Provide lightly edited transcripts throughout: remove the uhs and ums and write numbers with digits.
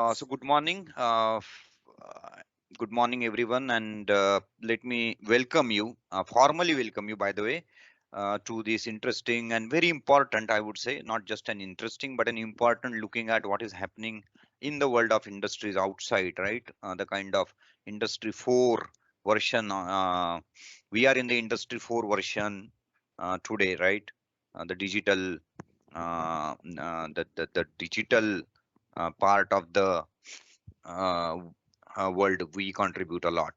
So good morning. Good morning, everyone, and let me welcome you, formally welcome you, by the way, to this interesting and very important, I would say, not just an interesting, but an important looking at what is happening in the world of industries outside, right? The kind of Industry 4 version. We are in the Industry 4 version today, right? The digital, the digital part of the uh, world we contribute a lot,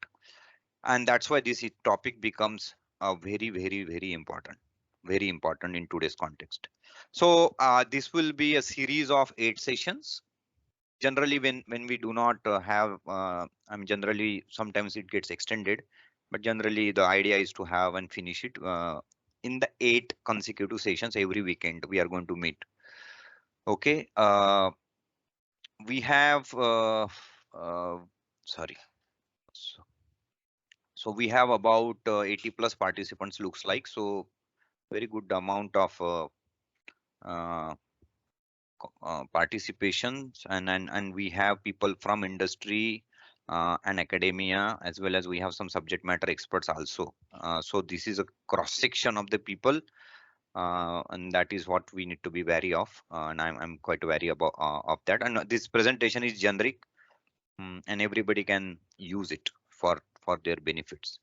and that's why this topic becomes very important in today's context. So this will be a series of 8 sessions. Generally, when we do not have I mean, generally sometimes it gets extended, but generally the idea is to have and finish it in the 8 consecutive sessions. Every weekend we are going to meet. Okay. We have uh, sorry. So, so we have about 80 plus participants, looks like. So very good amount of uh, participations, and we have people from industry and academia, as well as we have some subject matter experts also. So this is a cross section of the people, and that is what we need to be wary of, and I'm quite wary about of that. And this presentation is generic, and everybody can use it for their benefits.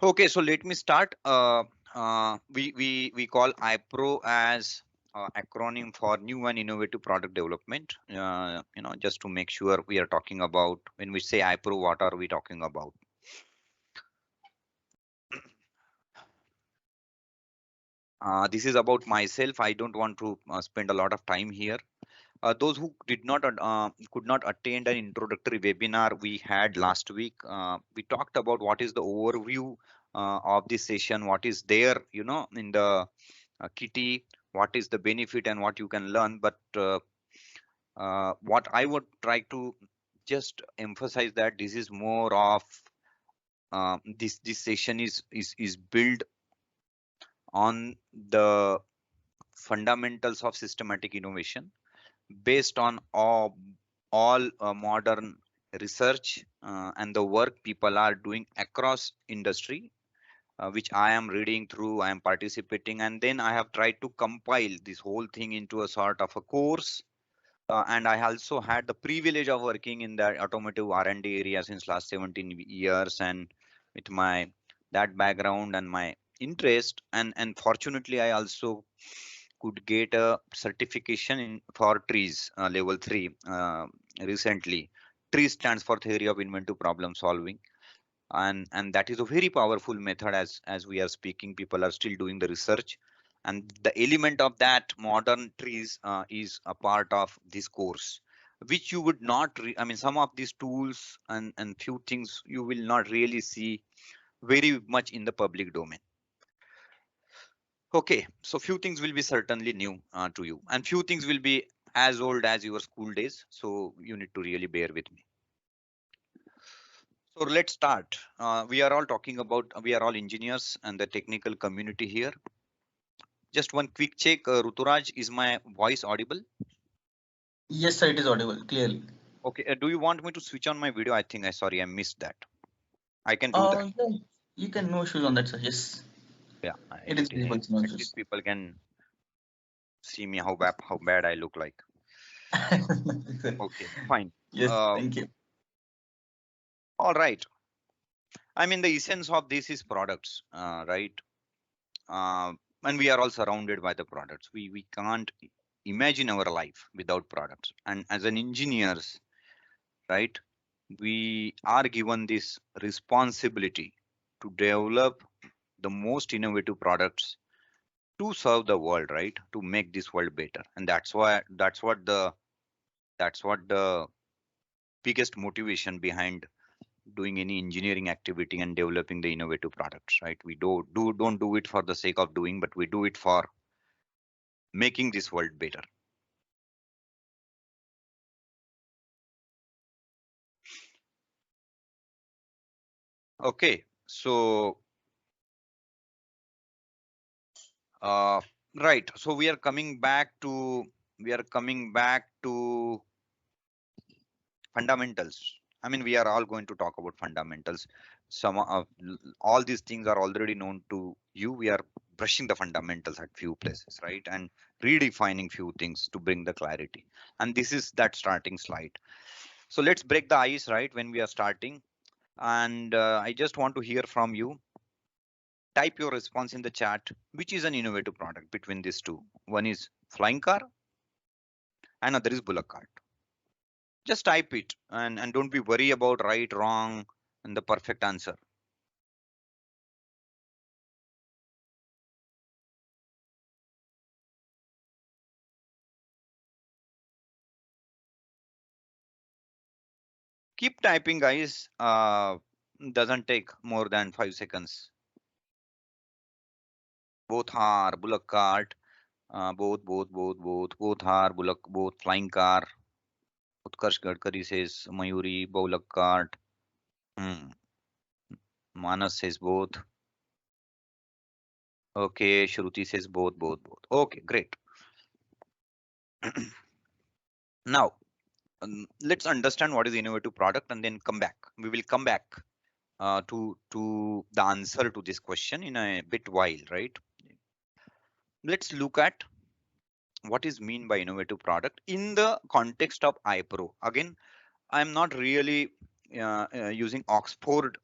Okay, so let me start. We call IPRO as acronym for New and Innovative Product Development. Just to make sure we are talking about, when we say IPRO, what are we talking about? This is about myself. I don't want to spend a lot of time here. Those who could not attend an introductory webinar we had last week, we talked about what is the overview of this session, what is there, in the kitty, what is the benefit and what you can learn. But what I would try to just emphasize that this is more of this session is built on the fundamentals of systematic innovation based on all modern research and the work people are doing across industry, which I am reading through, I am participating, and then I have tried to compile this whole thing into a sort of a course. And I also had the privilege of working in the automotive R&D area since last 17 years, and with my that background and my interest, and fortunately I also could get a certification in for trees, level 3, recently. Trees stands for theory of inventive problem solving, and that is a very powerful method. As we are speaking, people are still doing the research, and the element of that modern trees is a part of this course, which you would not I mean, some of these tools and few things you will not really see very much in the public domain. Okay, so few things will be certainly new to you, and few things will be as old as your school days, so you need to really bear with me. So let's start. We are all talking about, we are all engineers and the technical community here. Just one quick check. Ruturaj, is my voice audible? Yes, sir, it is audible clearly. Okay. Do you want me to switch on my video? Sorry, I missed that. I can do that. Yeah, you can no issues on that, sir. Yes, Yeah, it is visible, no at least issues. people can see me how bad I look like. Okay, fine. Yes, Uh, thank you. all right. I mean, the essence of this is products, right? Uh, and we are all surrounded by the products. We can't imagine our life without products. And as an engineers, right, we are given this responsibility to develop the most innovative products to serve the world, right, to make this world better. And that's what the biggest motivation behind doing any engineering activity and developing the innovative products, right? We don't do it for the sake of doing, but we do it for making this world better. Okay, so uh, right, so we are coming back to fundamentals. I mean, we are all going to talk about fundamentals. Some of all these things are already known to you. We are brushing the fundamentals at few places, right? And redefining few things to bring the clarity. And this is that starting slide. So let's break the ice, right? When we are starting. And I just want to hear from you. Type your response in the chat. Which is an innovative product between these two? One is flying car, another is bullock cart. Just type it and don't be worry about right, wrong, and the perfect answer. Keep typing, guys. Doesn't take more than 5 seconds. Both are bullock cart. Both are bullock, both flying car. Utkarsh Gadkari says Mayuri, bullock cart. Hmm. Manas says both. Okay, Shruti says both. Okay, great. Now, let's understand what is innovative product and then come back. We will come back to the answer to this question in a bit while, right? Let's look at what is mean by innovative product in the context of IPRO. Again, I'm not really using Oxford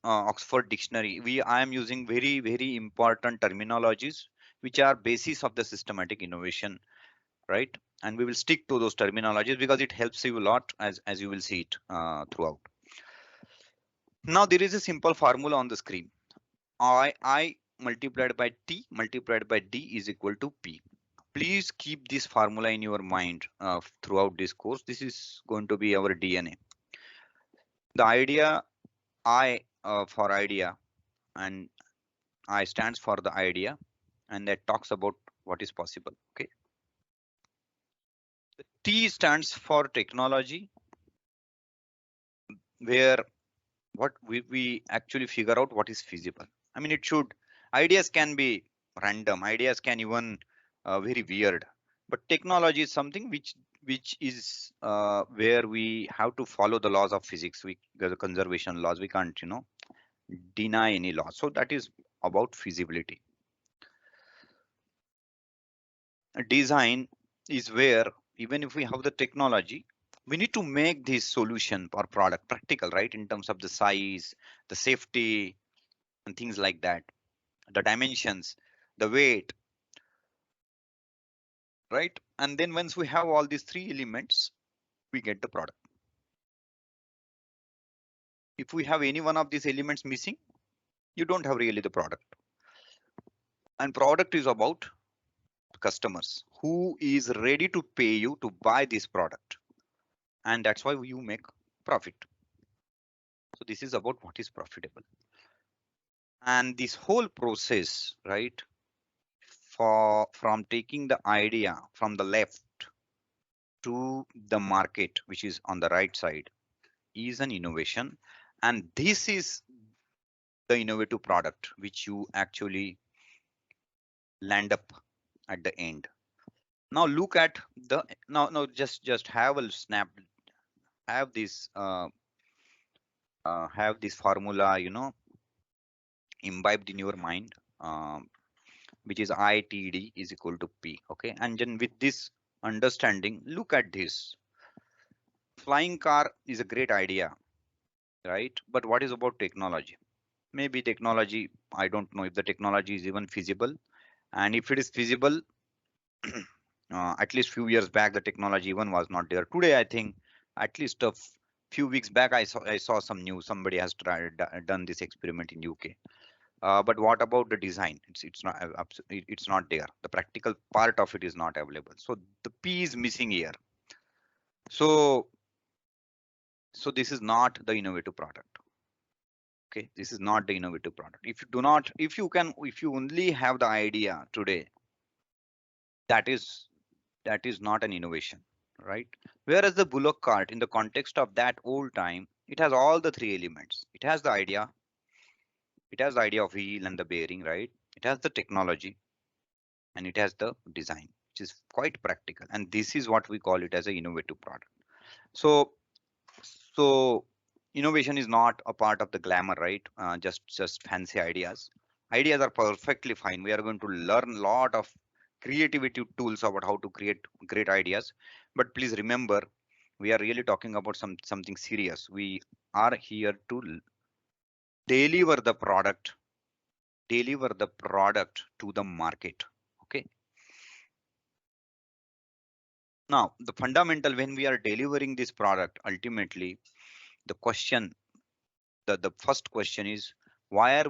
dictionary. I am using very important terminologies which are basis of the systematic innovation, right? And we will stick to those terminologies because it helps you a lot as you will see it throughout. Now there is a simple formula on the screen. I multiplied by T multiplied by D is equal to P. Please keep this formula in your mind throughout this course. This is going to be our DNA. The idea I for idea and I stands for the idea and that talks about what is possible. Okay. T stands for technology, where what we actually figure out what is feasible. I mean, it should, ideas can be random, ideas can even very weird, but technology is something which is where we have to follow the laws of physics, the conservation laws. We can't deny any law. So that is about feasibility. Design is where even if we have the technology, we need to make this solution or product practical, right? In terms of the size, the safety, and things like that, the dimensions, the weight, right? And then once we have all these three elements, we get the product. If we have any one of these elements missing, you don't have really the product. And product is about customers who is ready to pay you to buy this product. And that's why you make profit. So this is about what is profitable. And this whole process, right? From taking the idea from the left to the market, which is on the right side, is an innovation. And this is the innovative product which you actually land up at the end. Now look at the now just have a snap, have this formula imbibed in your mind, which is ITD is equal to P. Okay, and then with this understanding, look at this. Flying car is a great idea, right? But what is about technology? Maybe technology, I don't know if the technology is even feasible. And if it is feasible, at least few years back, the technology even was not there. Today, I think at least few weeks back, I saw some news. Somebody has done this experiment in UK. But what about the design? It's not there. The practical part of it is not available. So the P is missing here. So this is not the innovative product. Okay, this is not the innovative product. If you only have the idea today, that is not an innovation, right? Whereas the bullock cart, in the context of that old time, it has all the three elements. It has the idea of wheel and the bearing, right? It has the technology and it has the design, which is quite practical. And this is what we call it as an innovative product. So So innovation is not a part of the glamour, right? Just fancy ideas. Ideas are perfectly fine. We are going to learn a lot of creativity tools about how to create great ideas. But please remember, we are really talking about something serious. We are here to deliver the product, deliver the product to the market. Okay. Now, the fundamental when we are delivering this product, ultimately, the question the first question is why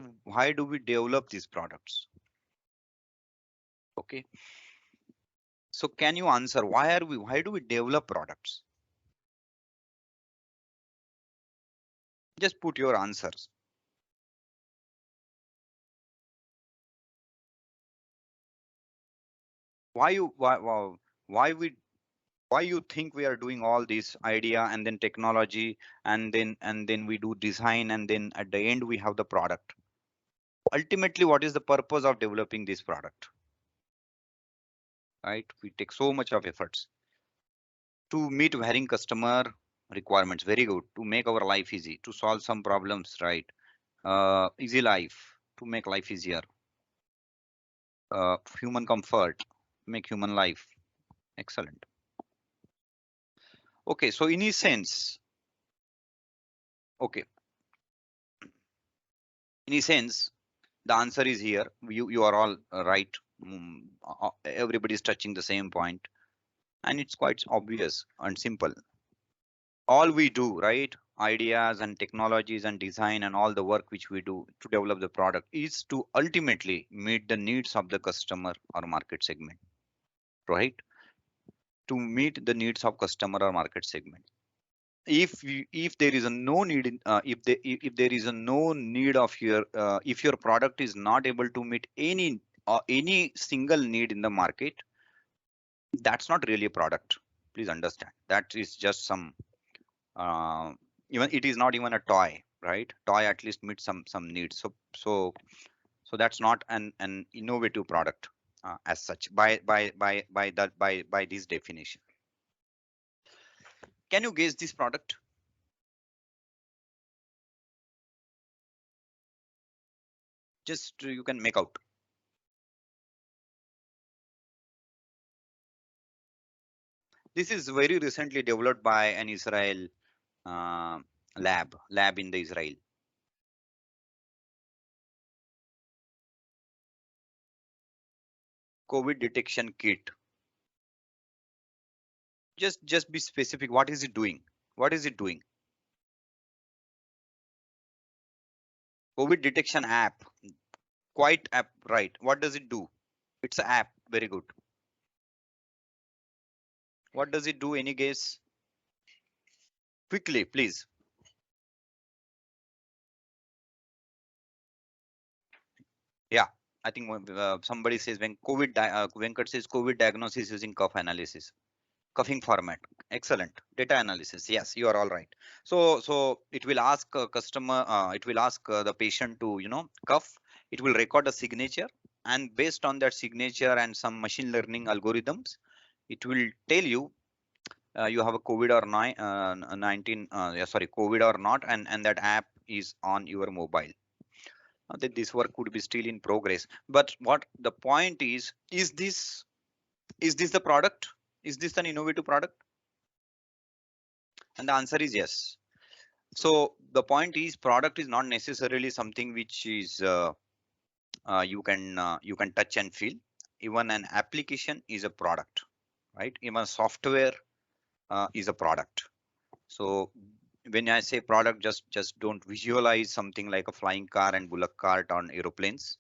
do we develop these products? Okay, so can you answer why do we develop products? Just put your answers. Why you why we why you think we are doing all this idea and then technology and then we do design and then at the end we have the product? Ultimately, what is the purpose of developing this product? Right, we take so much of efforts to meet varying customer requirements. Very good. To make our life easy, to solve some problems, right? Easy life, to make life easier. Human comfort, make human life excellent. Okay, so in a sense, okay, in a sense, the answer is here. You are all right. Everybody is touching the same point, and it's quite obvious and simple. All we do, right? Ideas and technologies and design and all the work which we do to develop the product is to ultimately meet the needs of the customer or market segment, right? To meet the needs of customer or market segment. If there is a no need in, if there is a no need of your if your product is not able to meet any single need in the market, that's not really a product. Please understand that is just some uh, even it is not even a toy, right? Toy at least meets some needs. So that's not an innovative product as such by this definition. Can you guess this product? Just you can make out. This is very recently developed by an Israel uh, lab in the Israel. COVID detection kit. Just be specific. What is it doing? What is it doing? COVID detection app. Quite app, right? What does it do? It's an app. Very good. What does it do? Any guess? Quickly, please. Yeah, I think somebody says when Venkat says COVID diagnosis using cough analysis, coughing format. Excellent. Data analysis. Yes, you are all right. So it will ask customer, it will ask the patient to, cough. It will record a signature, and based on that signature and some machine learning algorithms, it will tell you you have a COVID or 19, yeah, sorry, COVID or not, and that app is on your mobile. That this work could be still in progress, but what the point is this the product? Is this an innovative product? And the answer is yes. So the point is product is not necessarily something which is you can touch and feel. Even an application is a product, right? Even software is a product. So when I say product, just don't visualize something like a flying car and bullock cart on aeroplanes.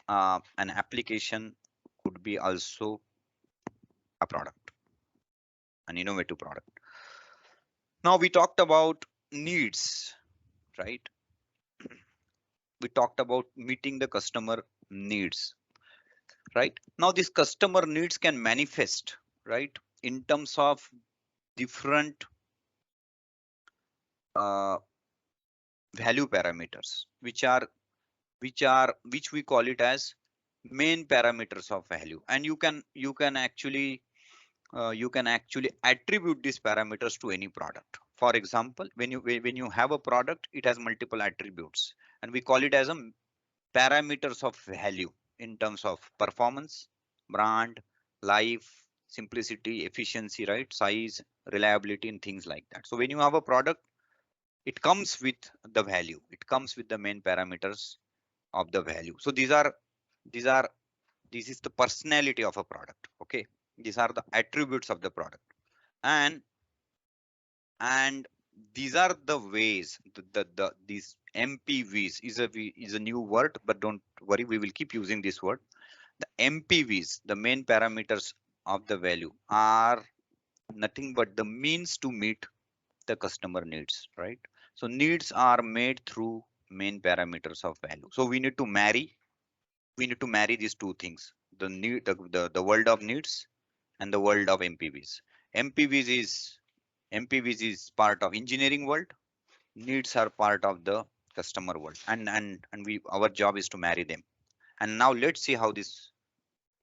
An application could be also a product, an innovative product. Now we talked about needs, right? We talked about meeting the customer needs, right? Now this customer needs can manifest, right, in terms of different uh, value parameters, which we call it as main parameters of value, and you can actually attribute these parameters to any product. For example, when you have a product, it has multiple attributes, and we call it as a parameters of value in terms of performance, brand, life, simplicity, efficiency, right? Size, reliability, and things like that. So when you have a product, it comes with the value. It comes with the main parameters of the value. So these are this is the personality of a product. Okay, these are the attributes of the product, and and these are the ways these MPVs is a new word, but don't worry, we will keep using this word. The MPVs, the main parameters of the value, are nothing but the means to meet the customer needs, right? So needs are made through main parameters of value. So we need to marry these two things: the world of needs and the world of MPVs. MPVs is MPVs is part of engineering world. Needs are part of the customer world, and we our job is to marry them. And now let's see how this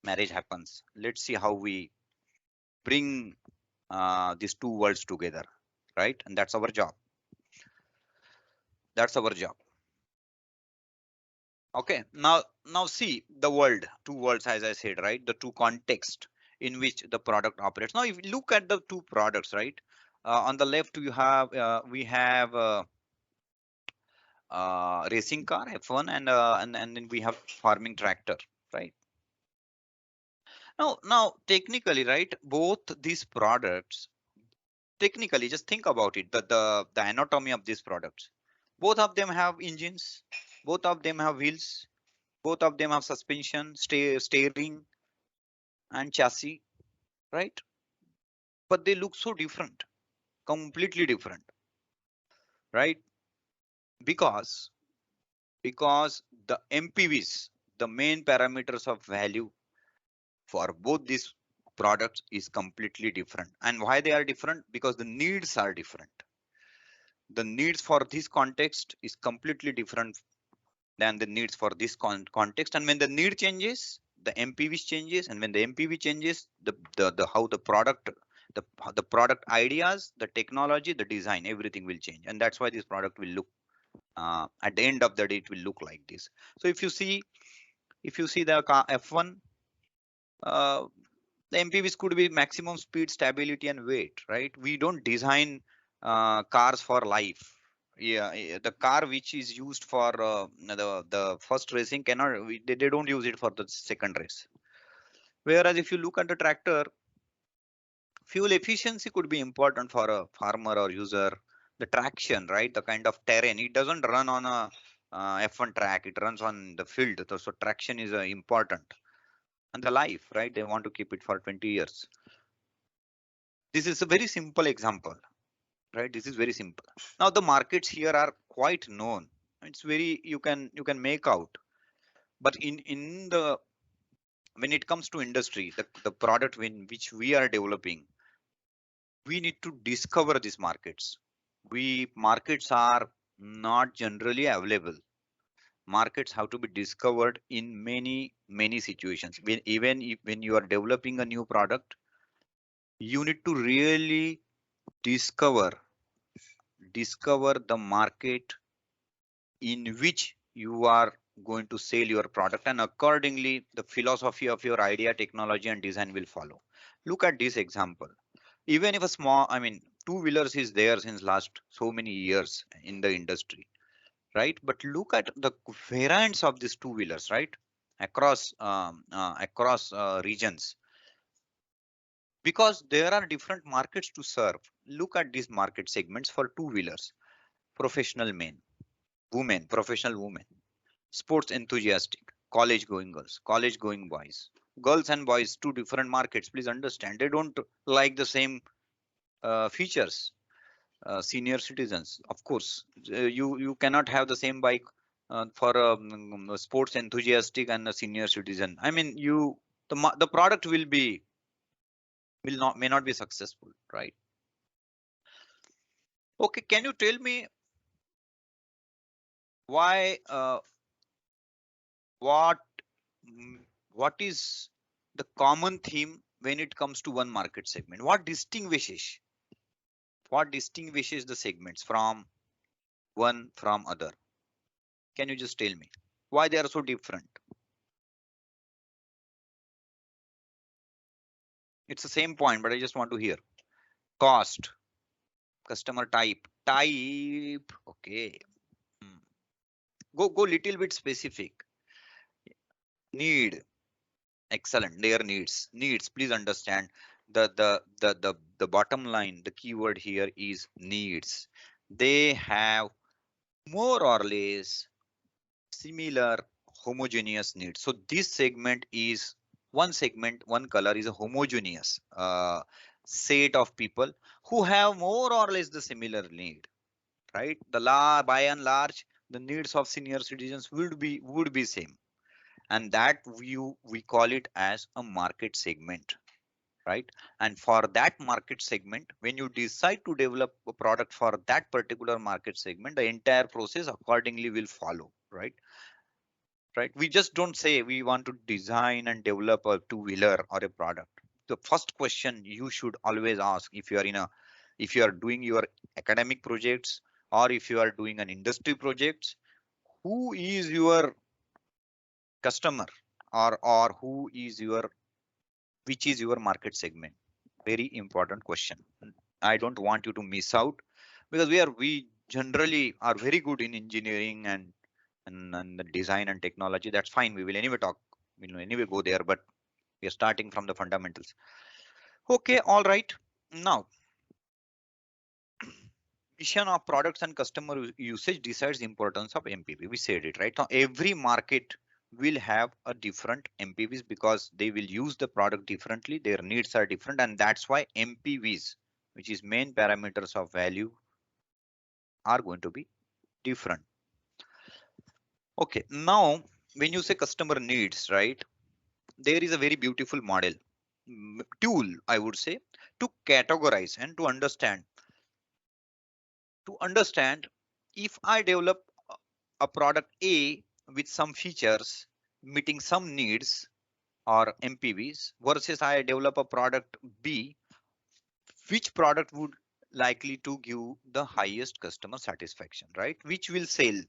marriage happens. Let's see how we bring these two worlds together, right? And that's our job. That's our job. Okay. Now see the world, two worlds, as I said, right? The two context in which the product operates. Now, if you look at the two products, right? On the left, you have we have racing car F1, and then we have farming tractor, right? Now technically, right, both these products, technically, just think about it, the anatomy of these products, both of them have engines, both of them have wheels, both of them have suspension, steering, and chassis, right? But they look so different, completely different, right? Because because the MPVs, the main parameters of value for both these products, is completely different. And why they are different? Because the needs are different. The needs for this context is completely different than the needs for this context. And when the need changes, the MPV changes, and when the MPV changes, the how the product, the product ideas, the technology, the design, everything will change. And that's why this product will look, at the end of the day, it will look like this. So if you see the car F1, uh, the MPVs could be maximum speed, stability, and weight, right? We don't design cars for life. Yeah, the car which is used for the first racing cannot, they don't use it for the second race. Whereas if you look at the tractor, fuel efficiency could be important for a farmer or user. The traction, right? The kind of terrain, it doesn't run on a F1 track, it runs on the field. So traction is important. And the life, right? They want to keep it for 20 years. This is a very simple example, right? This is very simple. Now the markets here are quite known. It's very, you can make out. But in the when it comes to industry, the product which we are developing, we need to discover these markets. We markets are not generally available. Markets have to be discovered in many situations. Even if, when you are developing a new product, you need to really discover discover the market in which you are going to sell your product, and accordingly the philosophy of your idea, technology, and design will follow. Look at this example. Even if a small, I mean, two wheelers is there since last so many years in the industry, right? But look at the variants of these two wheelers, right? Across regions, because there are different markets to serve. Look at these market segments for two wheelers: professional men, women, professional women, sports enthusiastic, college going girls, college going boys. Girls and boys, two different markets. Please understand, they don't like the same features. Senior citizens, of course, you cannot have the same bike for a sports enthusiastic and a senior citizen. I mean, the product will not may not be successful, right? Okay, can you tell me why? What mm, what is the common theme when it comes to one market segment? What distinguishes? What distinguishes the segments from one from other? Can you just tell me why they are so different? It's the same point, but I just want to hear. Cost, customer type. Okay. Hmm. Go little bit specific. Need. Excellent. Their needs. Please understand the bottom line. The keyword here is needs. They have more or less similar homogeneous needs. So this segment is one color is a homogeneous set of people who have more or less the similar need, right? By and large, the needs of senior citizens would be same, and that we call it as a market segment, right? And for that market segment, when you decide to develop a product for that particular market segment, the entire process accordingly will follow, right? We just don't say we want to design and develop a two-wheeler or a product. The first question you should always ask, if you are doing your academic projects or if you are doing an industry projects, who is your customer, or who is your which is your market segment? Very important question. I don't want you to miss out, because we generally are very good in engineering and the design and technology. That's fine. We will anyway talk. We'll anyway go there, but we are starting from the fundamentals. Okay, all right. Now, vision of products and customer usage decides importance of MPV. We said it right now. Every market will have a different MPVs because they will use the product differently. Their needs are different, and that's why MPVs, which is main parameters of value, are going to be different. Okay, now when you say customer needs, right? There is a very beautiful model tool, I would say, to categorize and to understand if I develop a product A with some features meeting some needs or MPVs versus I develop a product B, which product would likely to give the highest customer satisfaction, right? Which will sell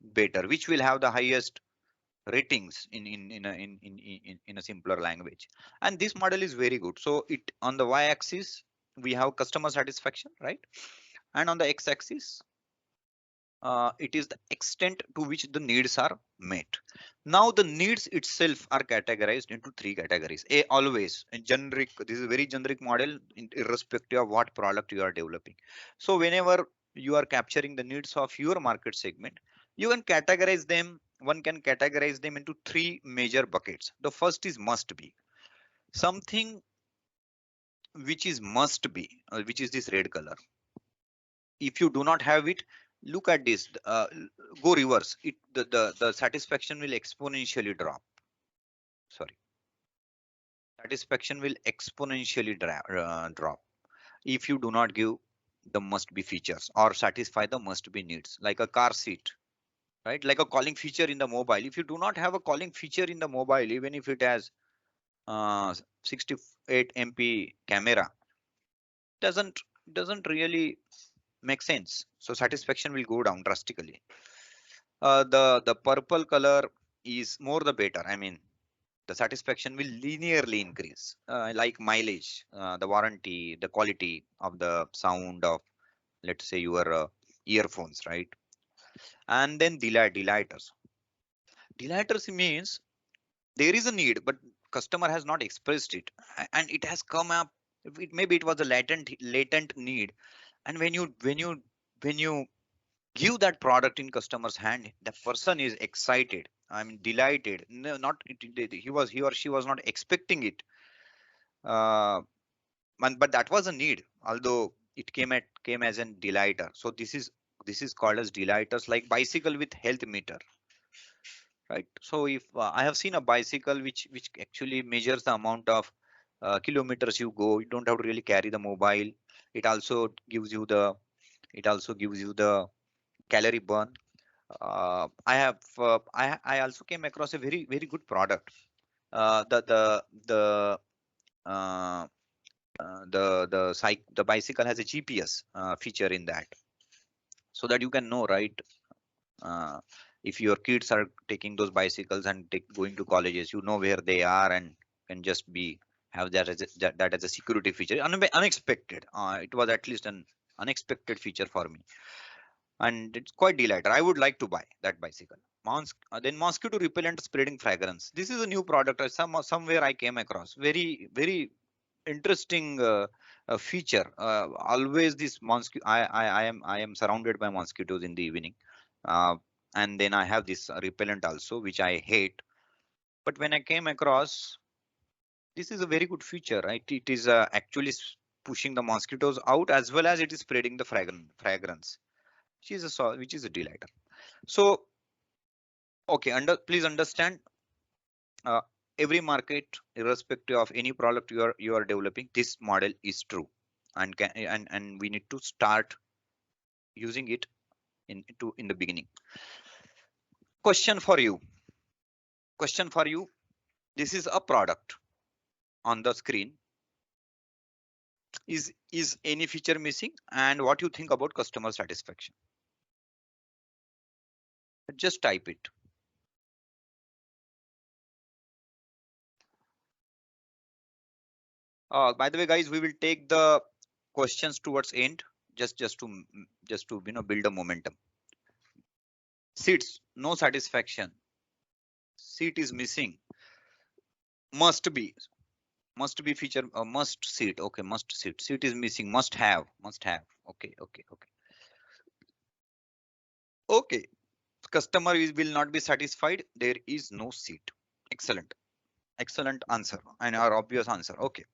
better, which will have the highest ratings in a simpler language. And this model is very good. So it on the y-axis we have customer satisfaction, right? And on the x-axis it is the extent to which the needs are met. Now the needs itself are categorized into three categories. A, always a generic. This is a very generic model irrespective of what product you are developing. So whenever you are capturing the needs of your market segment, you can categorize them. One can categorize them into three major buckets. The first is must be. Something which is must be, which is this red color. If you do not have it, look at this, go reverse it, the satisfaction will exponentially drop. Sorry, satisfaction will exponentially drop if you do not give the must be features or satisfy the must be needs, like a car seat, right? Like a calling feature in the mobile. If you do not have a calling feature in the mobile, even if it has 68 MP camera, doesn't really make sense. So satisfaction will go down drastically. The purple color is more the better. I mean, the satisfaction will linearly increase, like mileage, the warranty, the quality of the sound of, let's say, your earphones, right? And then delighters. Delighters means there is a need, but customer has not expressed it, and it has come up. Maybe it was a latent need, and when you give that product in customer's hand, the person is excited, I'm delighted. No, not he or she was not expecting it, uh, but that was a need, although it came as a delighter. So this is called as delighters, like bicycle with health meter, right? So if I have seen a bicycle which actually measures the amount of kilometers you go, you don't have to really carry the mobile. it also gives you the it also gives you the calorie burn. I also came across a very good product. The uh, The bicycle has a GPS feature in that, so that you can know, right? uh, if your kids are taking those bicycles and going to colleges, you know where they are, and can just be have that as that as a security feature. Unexpected. It was at least an unexpected feature for me, and it's quite delighted. I would like to buy that bicycle. Then mosquito repellent spreading fragrance. This is a new product. Somewhere I came across. Very interesting feature. Always this mosquito. I am surrounded by mosquitoes in the evening, uh, and then I have this repellent also, which I hate. But when I came across, this is a very good feature, right? It is actually pushing the mosquitoes out, as well as it is spreading the fragrance, which is a delight. So, okay, please understand, uh, every market, irrespective of any product you are developing, this model is true, and we need to start using it in the beginning. Question for you. Question for you. This is a product on the screen. Is any feature missing, and what you think about customer satisfaction? Just type it. By the way, guys, we will take the questions towards end, just to build a momentum. Seats, no satisfaction. Seat is missing. Must be feature, must seat. Okay, must seat. Seat is missing. Must have. Okay. Okay. Customer will not be satisfied. There is no seat. Excellent. Excellent answer and our obvious answer. Okay.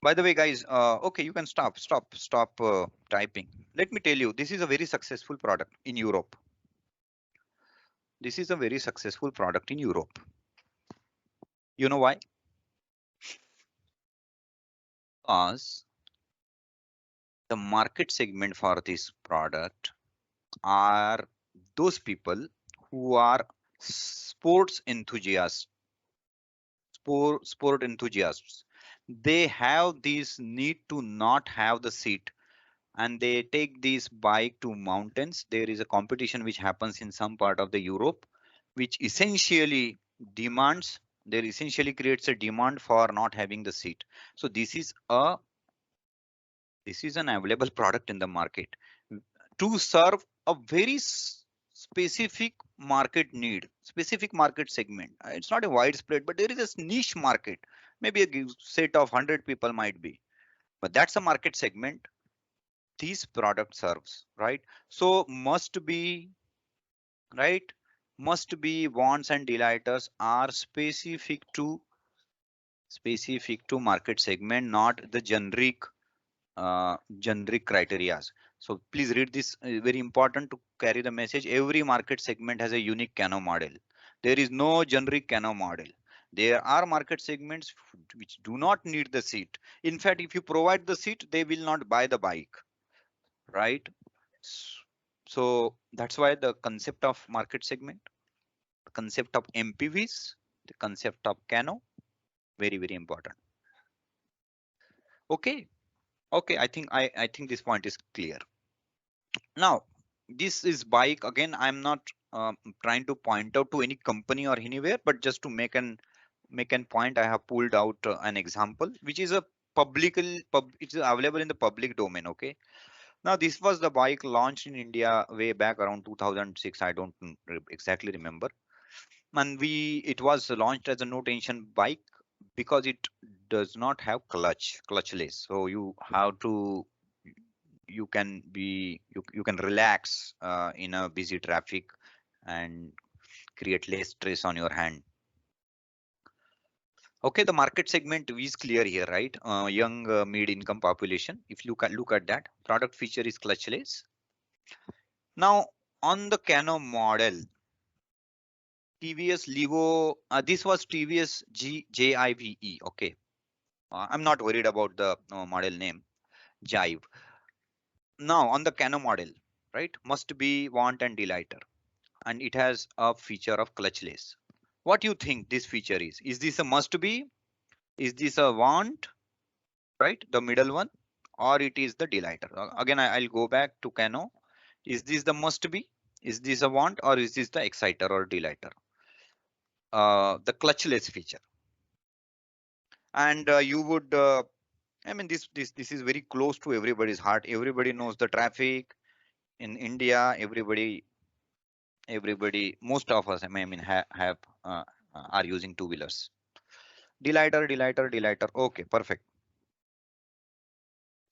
By the way, guys, okay, you can stop typing. Let me tell you, this is a very successful product in Europe. This is a very successful product in Europe. You know why? Because the market segment for this product are those people who are sports enthusiasts, sport enthusiasts. They have this need to not have the seat, and they take this bike to mountains. There is a competition which happens in some part of the Europe, which essentially there essentially creates a demand for not having the seat. So this is an available product in the market to serve a very specific market need, specific market segment. It's not a widespread, but there is a niche market. Maybe a set of 100 people might be, but that's a market segment these product serves, right? So right, must be wants and delighters are specific to market segment, not the generic criterias. So please read this. Very important to carry the message. Every market segment has a unique Kano model. There is no generic Kano model. There are market segments which do not need the seat. In fact, if you provide the seat, they will not buy the bike, right? So that's why the concept of market segment, the concept of MPVs, the concept of Kano, very important. Okay, okay. I think this point is clear. Now, this is bike again. I'm not trying to point out to any company or anywhere, but just to make an point, I have pulled out an example, which is it's available in the public domain. Okay. Now, this was the bike launched in India way back around 2006. I don't exactly remember. And it was launched as a no tension bike because it does not have clutchless. So you can relax in a busy traffic and create less stress on your hand. Okay, the market segment is clear here, right? Young mid-income population. If you can look at that, product feature is clutchless. Now, on the Cano model, TVS Livo, this was TVS Jive. Okay, I'm not worried about the model name, Jive. Now, on the Cano model, right, must be want and delighter, and it has a feature of clutchless. What do you think this feature is? Is this a must be? Is this a want, right? The middle one, or it is the delighter. Again, I'll go back to Cano. Is this the must be? Is this a want, or is this the exciter or delighter? The clutchless feature. And you would, I mean, this is very close to everybody's heart. Everybody knows the traffic in India. Everybody, most of us, I mean, have are using two wheelers. Delighter, delighter, delighter. Okay, perfect.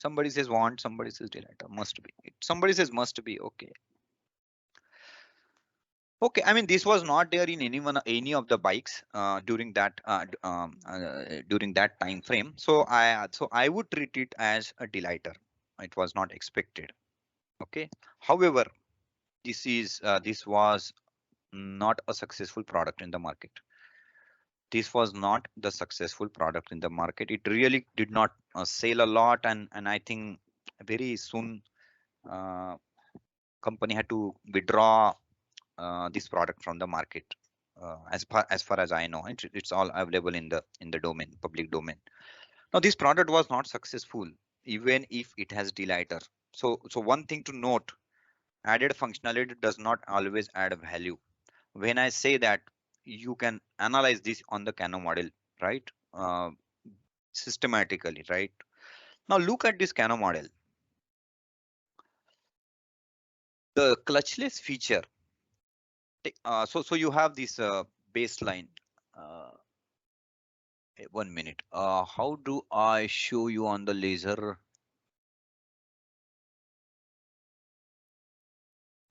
Somebody says want, somebody says delighter. Must be. Somebody says must be. Okay. Okay, I mean this was not there in any of the bikes during that time frame. So I would treat it as a delighter. It was not expected. Okay. However, this was not a successful product in the market. This was not the successful product in the market. It really did not sell a lot, and I think very soon uh, company had to withdraw this product from the market. As far as I know, it's all available in the domain, public domain. Now, this product was not successful, even if it has delighter. So one thing to note: added functionality does not always add value. When I say that, you can analyze this on the Cano model, right? Systematically, right? Now, look at this Cano model. The clutchless feature. So you have this baseline. Uh, 1 minute. How do I show you on the laser?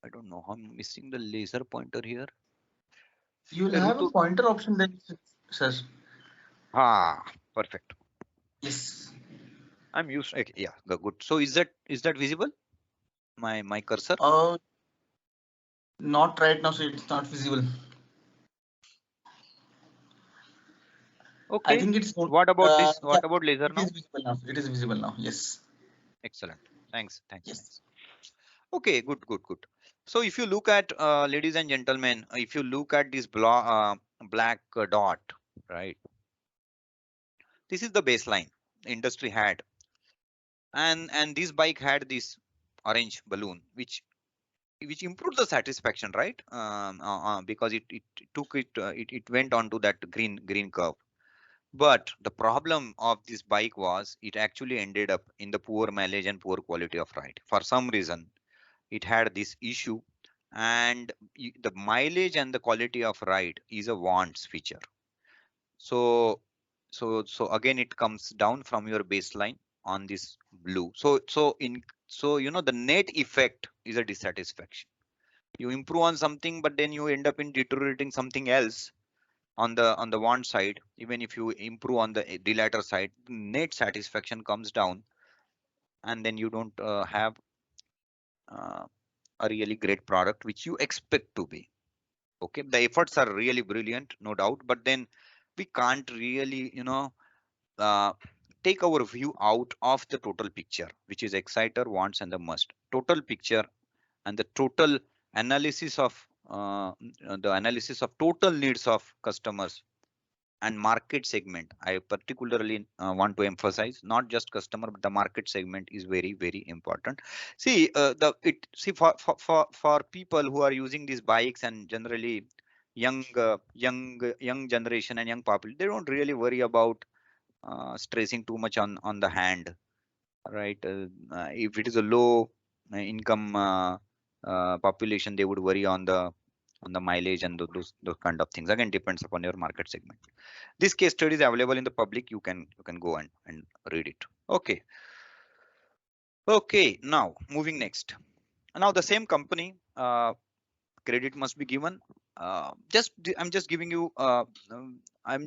I don't know. I'm missing the laser pointer here. You will Hey, have a Rutu. pointer option there, sir. Ah, perfect. Yes. I'm used. Okay, yeah, good. So is that visible? My cursor. Uh, Not right now, so it's not visible. I Okay. think it's What about this? yeah, What about laser it is now? visible now. It is visible now. Yes. Excellent. Thanks. Thanks. Yes. Thanks. Okay. Good. Good. Good. So if you look at, ladies and gentlemen, if you look at this black dot, right? This is the baseline the industry had, and this bike had this orange balloon, which improved the satisfaction, right? Because it took it went on to that green curve. But the problem of this bike was it actually ended up in the poor mileage and poor quality of ride. For some reason, it had this issue, and the mileage and the quality of ride is a wants feature. So so again, it comes down from your baseline on this blue. So the net effect is a dissatisfaction. You improve on something, but then you end up in deteriorating something else on the want side. Even if you improve on the latter side, net satisfaction comes down, and then you don't have uh, a really great product which you expect to be. Okay, the efforts are really brilliant, no doubt, but then we can't really uh, take our view out of the total picture, which is exciter, wants, and the must. Total picture and the total analysis of total needs of customers and market segment. I particularly want to emphasize not just customer, but the market segment is very, very important. For people who are using these bikes, and generally young generation and young people, they don't really worry about stressing too much on the hand, right? If it is a low income population, they would worry on the mileage and those kind of things. Again, depends upon your market segment. This case study is available in the public. You can go and read it. Okay. Okay. Now moving next. Now the same company, credit must be given. I'm just giving you. I'm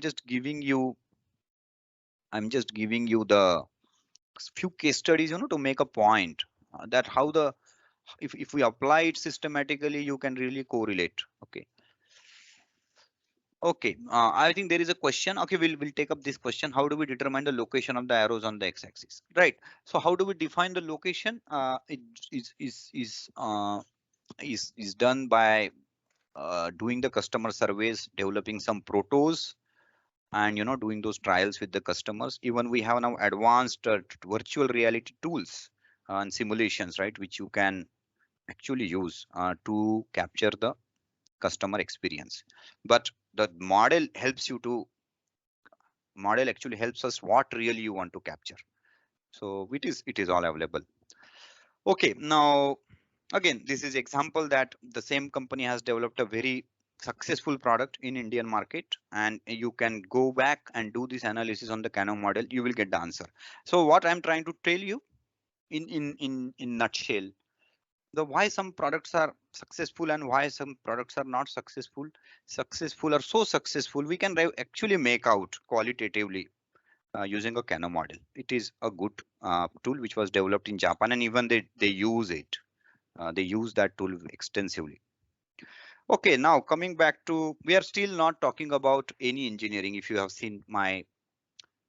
just giving you. I'm just giving you the few case studies, to make a point that how the if we apply it systematically, you can really correlate. Okay. Okay, I think there is a question. Okay, we'll take up this question. How do we determine the location of the arrows on the x-axis? Right. So how do we define the location? It is done by doing the customer surveys, developing some protos, and doing those trials with the customers. Even we have now advanced virtual reality tools and simulations, right, which you can actually use to capture the customer experience. But the model actually helps us what really you want to capture. So it is all available. Okay, now again, this is example that the same company has developed a very successful product in Indian market, and you can go back and do this analysis on the Kano model. You will get the answer. So what I'm trying to tell you in nutshell, the why some products are successful and why some products are not successful. Successful or so successful, we can actually make out qualitatively using a Kano model. It is a good tool which was developed in Japan, and even they use it. They use that tool extensively. Okay, now coming back to, we are still not talking about any engineering. If you have seen my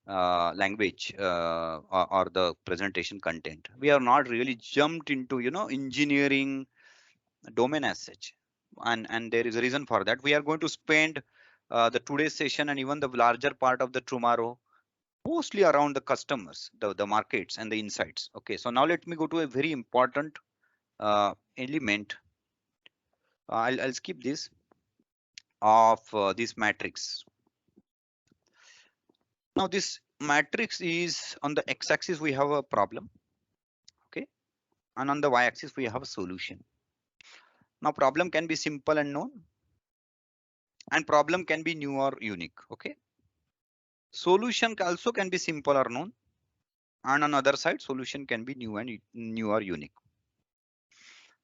language or the presentation content, we are not really jumped into engineering domain as such, and there is a reason for that. We are going to spend the today's session and even the larger part of the tomorrow mostly around the customers, the markets and the insights. Okay, so now let me go to a very important element. I'll skip this of this matrix. Now this matrix is on the x-axis we have a problem, okay, and on the y-axis we have a solution. Now problem can be simple and known, and problem can be new or unique. Okay, solution also can be simple or known, and on other side solution can be new or unique.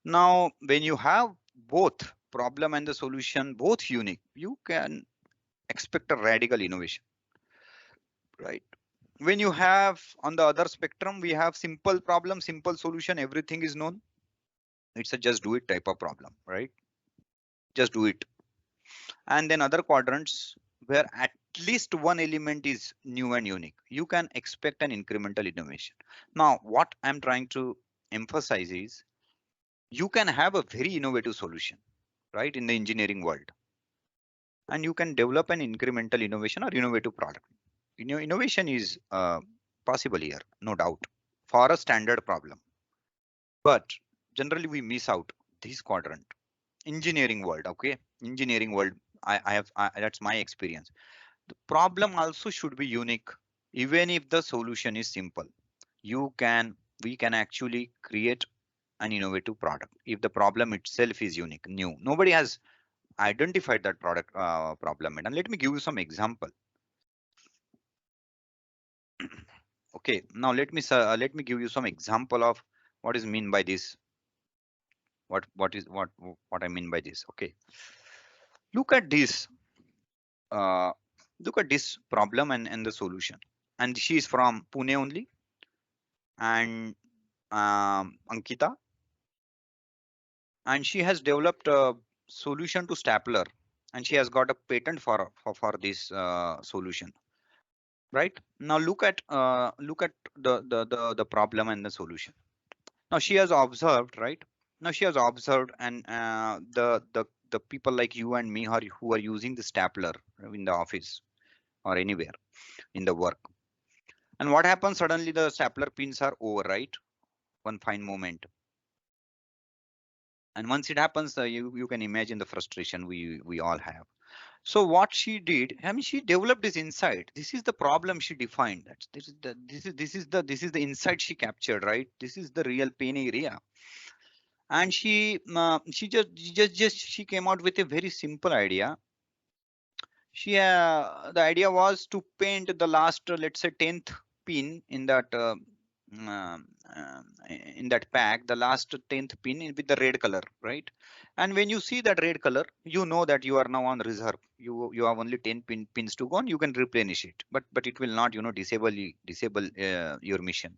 Now when you have both problem and the solution both unique, you can expect a radical innovation, right? When you have on the other spectrum, we have simple problem, simple solution, everything is known. It's a just do it type of problem, right? Just do it. And then other quadrants where at least one element is new and unique, you can expect an incremental innovation. Now what I'm trying to emphasize is you can have a very innovative solution, right, in the engineering world, and you can develop an incremental innovation or innovative product. Innovation is possible here, no doubt, for a standard problem. But generally we miss out this quadrant. Engineering world, okay? Engineering world, that's my experience. The problem also should be unique, even if the solution is simple. We can actually create an innovative product if the problem itself is unique, new. Nobody has identified that product problem. And let me give you some example. Okay, now let me give you some example of what is mean by this. What I mean by this. Okay, look at this. Uh, Look at this problem and the solution. And she is from Pune only. And Ankita, and she has developed a solution to stapler, and she has got a patent for this solution. Right now, look at the problem and the solution. Now she has observed, right? Now she has observed, and the people like you and me who are using the stapler in the office or anywhere in the work. And what happens? Suddenly the stapler pins are over, right? One fine moment. And once it happens, you can imagine the frustration we all have. So what she did, I mean, she developed this insight. This is the problem she defined. This is the insight she captured, right? This is the real pain area. And she came out with a very simple idea. The idea was to paint the last, let's say, 10th pin um, uh, in that pack, the last 10th pin with the red color, right? And when you see that red color, you know that you are now on reserve. You have only 10 pins to go, and you can replenish it, but it will not disable your mission.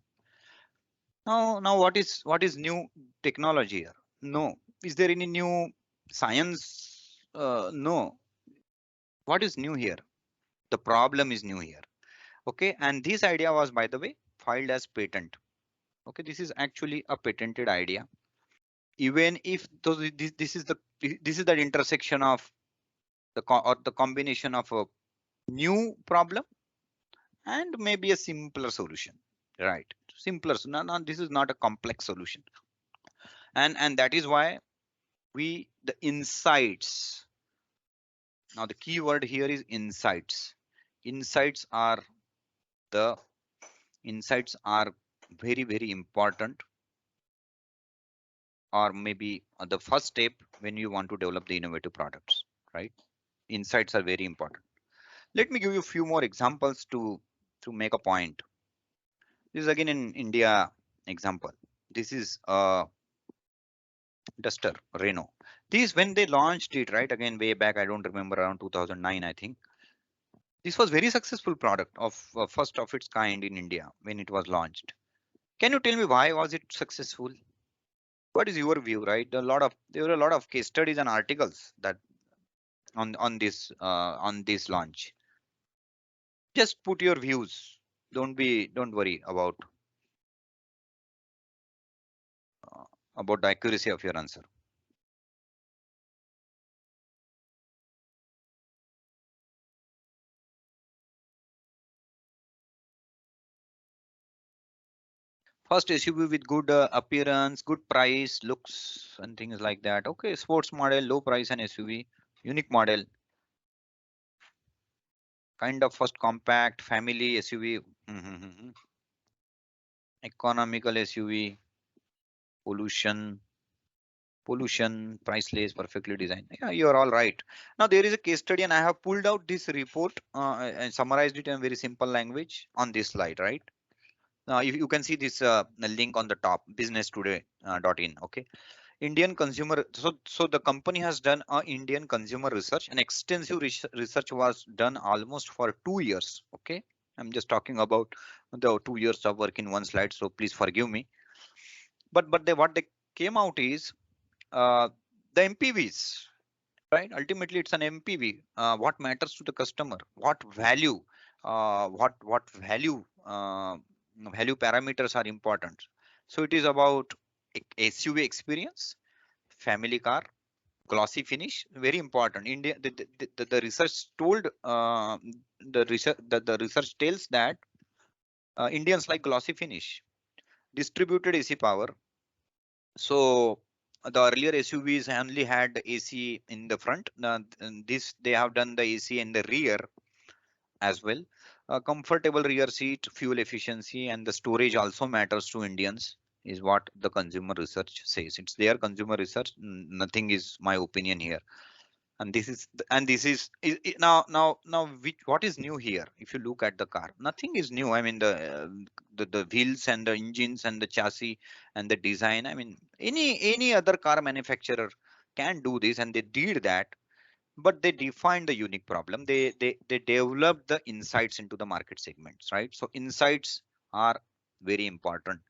Now what is new technology here? No. Is there any new science? No. What is new here? The problem is new here. Okay, and this idea was, by the way, filed as patent. Okay, this is actually a patented idea. Even if this is the intersection of the combination of new problem and maybe a simpler solution, right? Simpler. No, this is not a complex solution, and that is why the insights. Now the key word here is insights. Insights are the insights are very important, or maybe the first step when you want to develop the innovative products, right? Insights are very important. Let me give you a few more examples to make a point. This is again in India example. This is Duster Renault. This when they launched it, right? Again way back, I don't remember, around 2009, I think. This was very successful product of first of its kind in India when it was launched. Can you tell me why was it successful? What is your view, right? There were a lot of case studies and articles that on this launch. Just put your views. Don't worry uh, about the accuracy of your answer. First SUV with good appearance, good price, looks, and things like that. Okay, sports model, low price and SUV, unique model, kind of first compact family SUV, economical SUV, pollution, priceless, perfectly designed. Yeah, you're all right. Now there is a case study, and I have pulled out this report and summarized it in very simple language on this slide, right? Now, if you can see this link on the top, businesstoday.in. Okay, Indian consumer. So the company has done Indian consumer research, and extensive research was done almost for 2 years. Okay, I'm just talking about the 2 years of work in one slide, so please forgive me. But what they came out is the MPVs, right? Ultimately, it's an MPV. What matters to the customer? What value? What value parameters are important? So it is about SUV experience, family car, glossy finish, very important. India, the research told the research tells that Indians like glossy finish, distributed AC power. So the earlier SUVs only had AC in the front. And this they have done the AC in the rear as well. Comfortable rear seat, fuel efficiency, and the storage also matters to Indians, is what the consumer research says. It's their consumer research. Nothing is my opinion here. And this is now what is new here? If you look at the car, nothing is new. I mean the wheels and the engines and the chassis and the design, I mean any other car manufacturer can do this, and they did that. But they defined the unique problem. They developed the insights into the market segments, right? So insights are very important.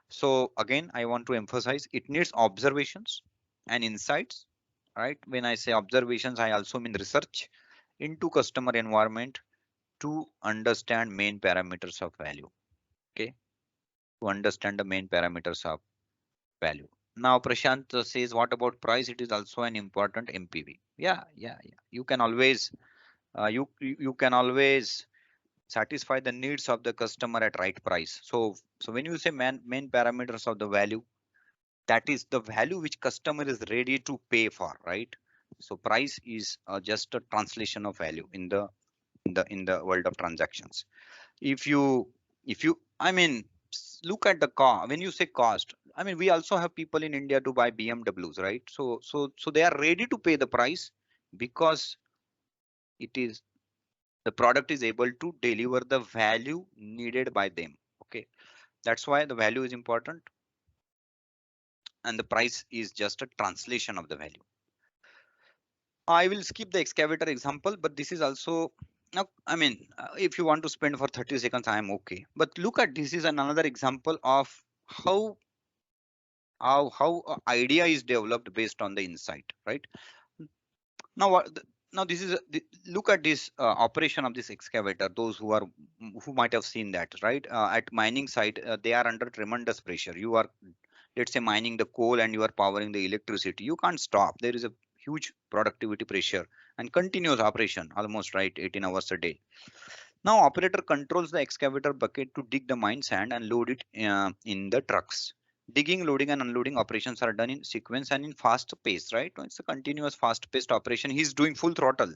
So again, I want to emphasize it needs observations and insights, right? When I say observations, I also mean research into customer environment to understand main parameters of value. Okay, to understand the main parameters of value. Now Prashant says, what about price? It is also an important MPV. Yeah. You can always you can always satisfy the needs of the customer at right price. So when you say main parameters of the value, that is the value which customer is ready to pay for, right? So price is just a translation of value in the world of transactions. If you I mean look at the car. When you say cost, I mean we also have people in India to buy BMWs, right? So they are ready to pay the price because it is the product is able to deliver the value needed by them. Okay, that's why the value is important, and the price is just a translation of the value. I will skip the excavator example, but this is also now. I mean, if you want to spend for 30 seconds, I am okay. But look at this is another example of how how idea is developed based on the insight, right? Now now this is look at this operation of this excavator. Those who might have seen that, right? At mining site, they are under tremendous pressure. You are, let's say, mining the coal and you are powering the electricity. You can't stop. There is a huge productivity pressure and continuous operation, almost right 18 hours a day. Now operator controls the excavator bucket to dig the mine sand and load it in the trucks. Digging, loading and unloading operations are done in sequence and in fast pace, right? It's a continuous fast paced operation. He's doing full throttle.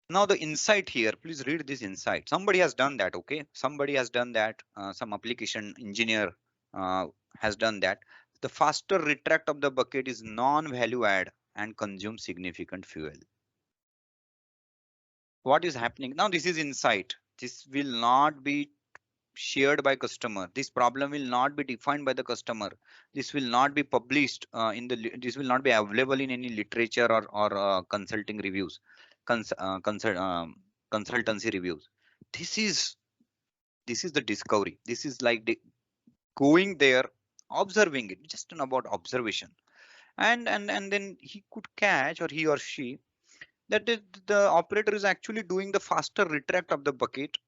Now the insight here, please read this insight. Somebody has done that, okay? Somebody has done that. Some application engineer has done that. The faster retract of the bucket is non-value add and consumes significant fuel. What is happening now? This is insight. This will not be shared by customer. This problem will not be defined by the customer. This will not be published this will not be available in any literature or consulting reviews, cons, consult, consultancy reviews. This is this is the discovery. This is like going there, observing it, just about observation, and then he could catch, or he or she, that the operator is actually doing the faster retract of the bucket.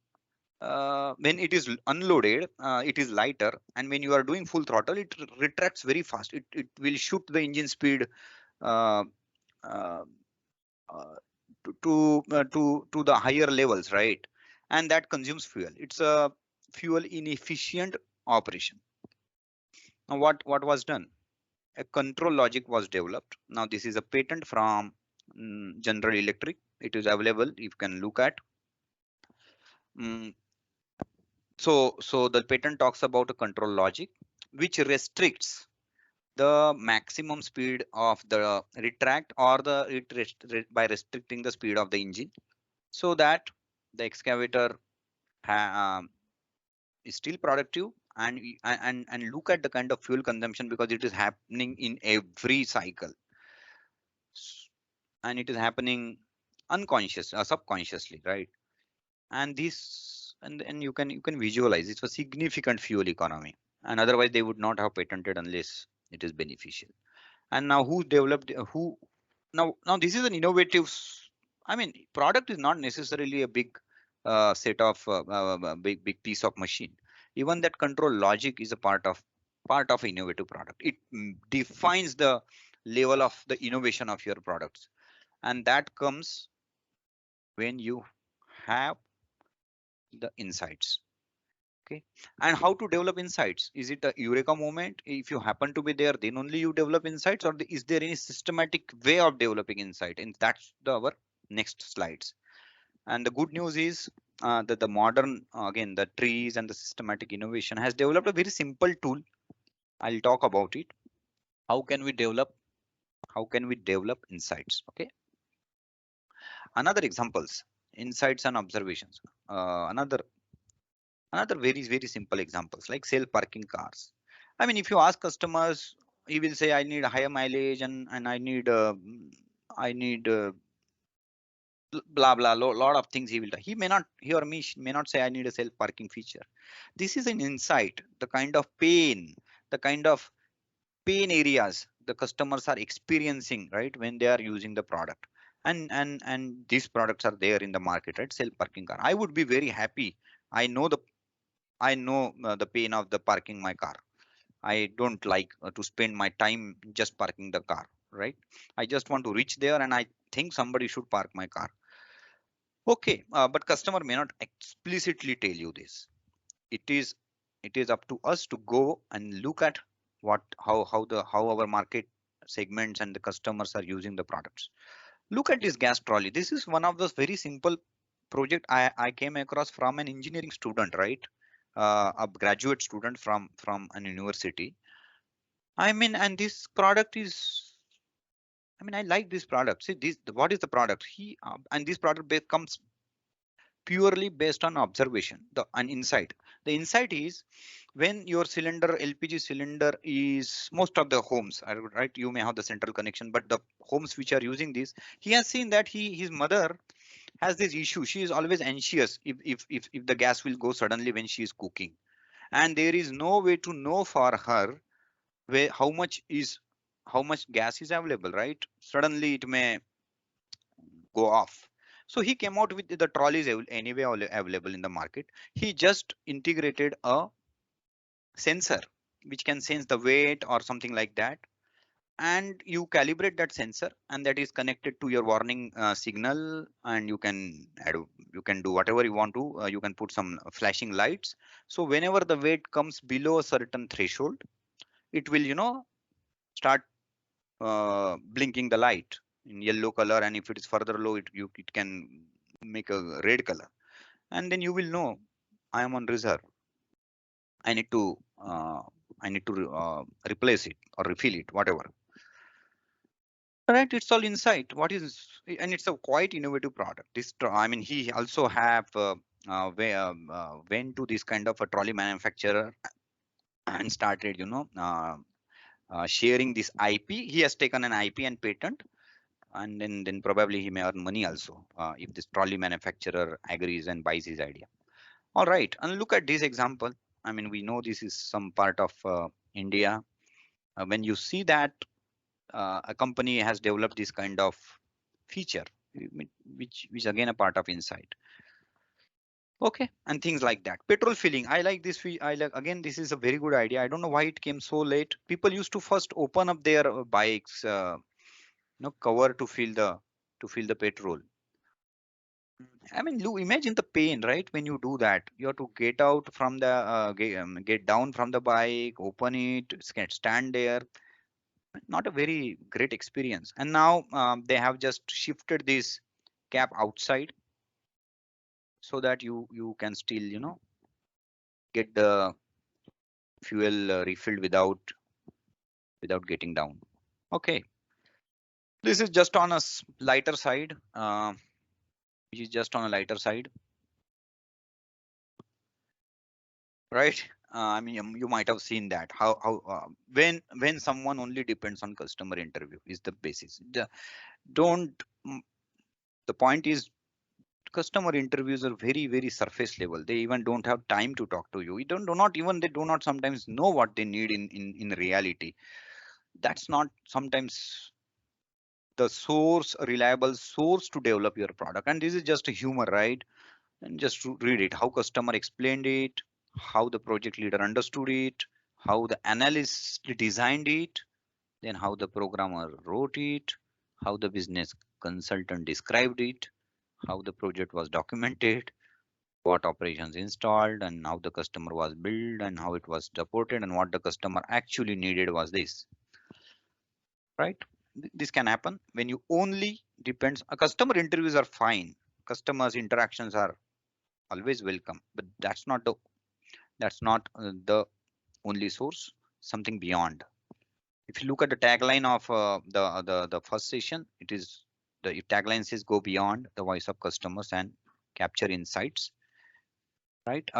When it is unloaded, it is lighter, and when you are doing full throttle, it retracts very fast. It will shoot the engine speed uh, uh, uh, to the higher levels, right? And that consumes fuel. It's a fuel inefficient operation. Now what was done? A control logic was developed. Now this is a patent from General Electric. It is available. You can look at. Mm, so the patent talks about a control logic which restricts the maximum speed of the retract, or by restricting the speed of the engine, so that the excavator um, is still productive. And look at the kind of fuel consumption, because it is happening in every cycle. And it is happening subconsciously, right? And this and you can visualize it's a significant fuel economy, and otherwise they would not have patented unless it is beneficial. And now who developed who now this is an innovative I mean, product is not necessarily a big set of big piece of machine. Even that control logic is a part of innovative product. It defines the level of the innovation of your products, and that comes when you have the insights. Okay. And how to develop insights? Is it a eureka moment? If you happen to be there, then only you develop insights, or is there any systematic way of developing insight? And that's our next slides. And the good news is that the modern again, the trees and the systematic innovation has developed a very simple tool. I'll talk about it. How can we develop insights? Okay. Another examples, insights and observations. Another very simple examples, like self parking cars. I mean, if you ask customers, he will say, I need higher mileage, and I need blah blah lot of things. He may not, he or me may not say I need a self parking feature. This is an insight, the kind of pain areas the customers are experiencing, right, when they are using the product. And these products are there in the market, right? Self parking car, I would be very happy. I know the pain of the parking my car. I don't like to spend my time just parking the car, right? I just want to reach there, and I think somebody should park my car. Okay, but customer may not explicitly tell you this. It is it is up to us to go and look at how our market segments and the customers are using the products. Look at this gas trolley. This is one of those very simple project I came across from an engineering student, right? A graduate student from an university. I mean, and this product is, I mean, I like this product. See, this, what is the product? And this product comes purely based on observation, an insight. The insight is, when your cylinder, LPG cylinder, is most of the homes, right? You may have the central connection, but the homes which are using this, he has seen that his mother has this issue. She is always anxious if the gas will go suddenly when she is cooking, and there is no way to know for her where how much gas is available, right? Suddenly it may go off. So he came out with the trolleys anyway available in the market. He just integrated a sensor which can sense the weight or something like that, and you calibrate that sensor, and that is connected to your warning signal, and you can add, you can do whatever you want to. You can put some flashing lights, so whenever the weight comes below a certain threshold, it will, start blinking the light in yellow color, and if it is further low, it can make a red color, and then you will know I am on reserve. I need to uh, replace it or refill it, whatever. Right, it's all insight. What is, and it's a quite innovative product. I mean, he also have went to this kind of a trolley manufacturer and started, sharing this IP. He has taken an IP and patent, and then probably he may earn money also if this trolley manufacturer agrees and buys his idea. All right, and look at this example. I mean, we know this is some part of India. When you see that a company has developed this kind of feature, which again a part of insight. Okay, and things like that. Petrol filling, I like this. I like, again, this is a very good idea. I don't know why it came so late. People used to first open up their bikes, cover to fill the petrol. I mean, imagine the pain, right? When you do that, you have to get out from the get down from the bike, open it, stand there. Not a very great experience. And now they have just shifted this cap outside, so that you can still, get the fuel refilled without getting down. Okay, this is just on a lighter side, which is just on a lighter side, right? I mean, you might have seen that how when someone only depends on customer interview is the basis. Don't mm, the point is, customer interviews are very surface level. They even don't have time to talk to you. You don't do not even they do not sometimes know what they need in reality. That's not sometimes the source, a reliable source to develop your product. And this is just a humor, right? And just to read it, how customer explained it, how the project leader understood it, how the analyst designed it, then how the programmer wrote it, how the business consultant described it, how the project was documented, what operations installed, and how the customer was billed, and how it was supported, and what the customer actually needed was this, right? This can happen when you only depends. A customer interviews are fine, customers interactions are always welcome, but that's not the only source. Something beyond. If you look at the tagline of the first session, it is the tagline says go beyond the voice of customers and capture insights, right?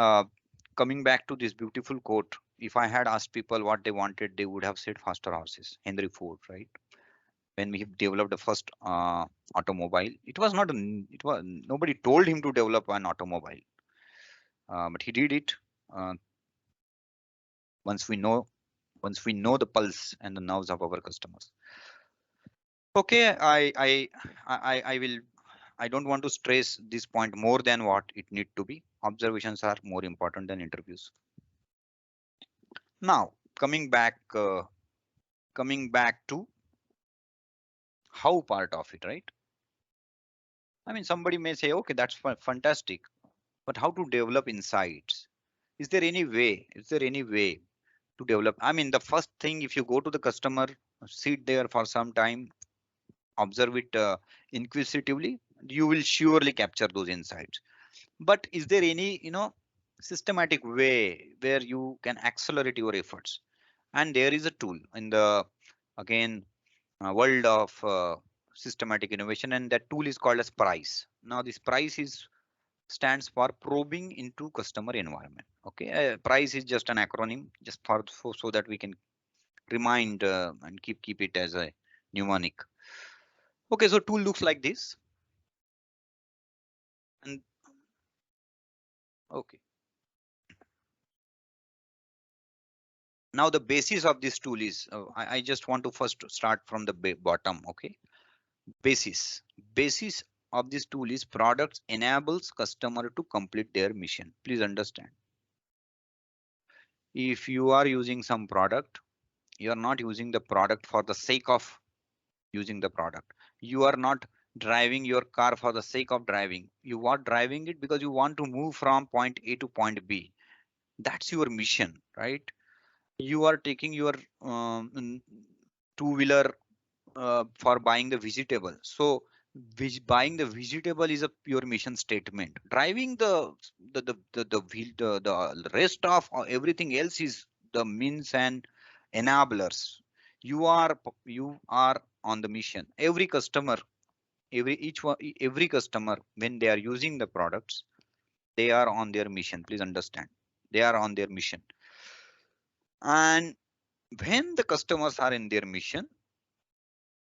Coming back to this beautiful quote, if I had asked people what they wanted, they would have said faster horses. Henry Ford, right? When we developed the first automobile, it was not it was nobody told him to develop an automobile, but he did it. uh, once we know once we know the pulse and the nerves of our customers. Okay, I will, I don't want to stress this point more than what it need to be. Observations are more important than interviews. Now, coming back to how part of it, right? I mean, somebody may say, okay, that's fantastic, but how to develop insights? Is there any way? Is there any way to develop? I mean, the first thing, if you go to the customer, sit there for some time, observe it inquisitively, you will surely capture those insights. But is there any, systematic way where you can accelerate your efforts? And there is a tool in the, again, world of systematic innovation, and that tool is called as price. Now this price is stands for probing into customer environment. Okay, price is just an acronym, just so that we can remind and keep it as a mnemonic. Okay, so tool looks like this. And okay, now the basis of this tool is, I just want to first start from the bottom. Okay, basis of this tool is products enables customer to complete their mission. Please understand, if you are using some product, You are not using the product for the sake of using the product. You are not driving your car for the sake of driving. You are driving it because you want to move from point A to point B. That's your mission, right? You are taking your two-wheeler for buying the vegetable. So buying the vegetable is a pure mission statement. Driving the rest of everything else is the means and enablers. You are on the mission. Every customer, every customer, when they are using the products, they are on their mission. Please understand, they are on their mission. And when the customers are in their mission,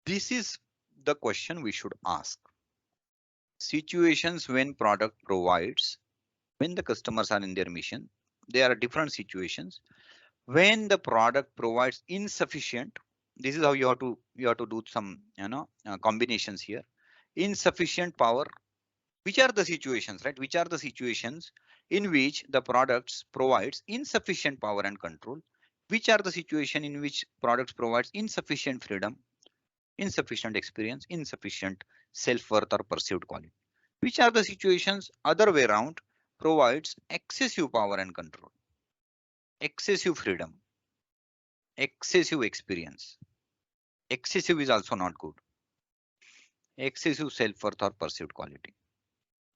this is the question we should ask. Situations when product provides, when the customers are in their mission, there are different situations. When the product provides insufficient, this is how you have to do some combinations here. Insufficient power. Which are the situations, right? Which are the situations in which the products provides insufficient power and control? Which are the situation in which products provides insufficient freedom, insufficient experience, insufficient self-worth or perceived quality? Which are the situations other way around, provides excessive power and control, excessive freedom, excessive experience? Excessive is also not good. Excessive self-worth or perceived quality.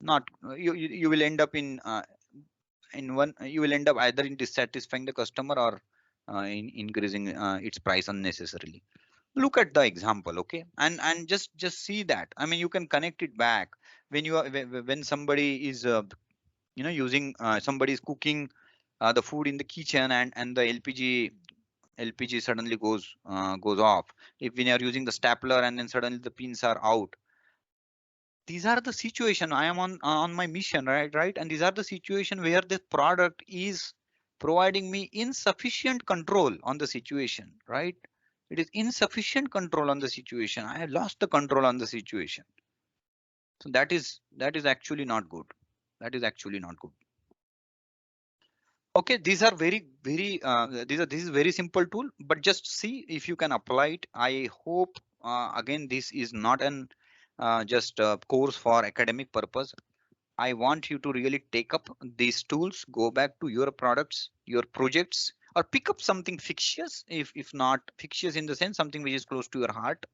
Not you will end up in one, you will end up either in dissatisfying the customer or in increasing its price unnecessarily. Look at the example, okay, and just see that. I mean, you can connect it back when you are when somebody is using somebody is cooking the food in the kitchen, and the LPG suddenly goes off. If when you are using the stapler and then suddenly the pins are out, these are the situation. I am on my mission, right, and these are the situation where the product is providing me insufficient control on the situation, right? It is insufficient control on the situation. I have lost the control on the situation. So that is actually not good. That is actually not good. Okay, these are very this is very simple tool, but just see if you can apply it. I hope again, this is not an just a course for academic purpose. I want you to really take up these tools, go back to your products, your projects, or pick up something fictitious, if not fictitious in the sense something which is close to your heart,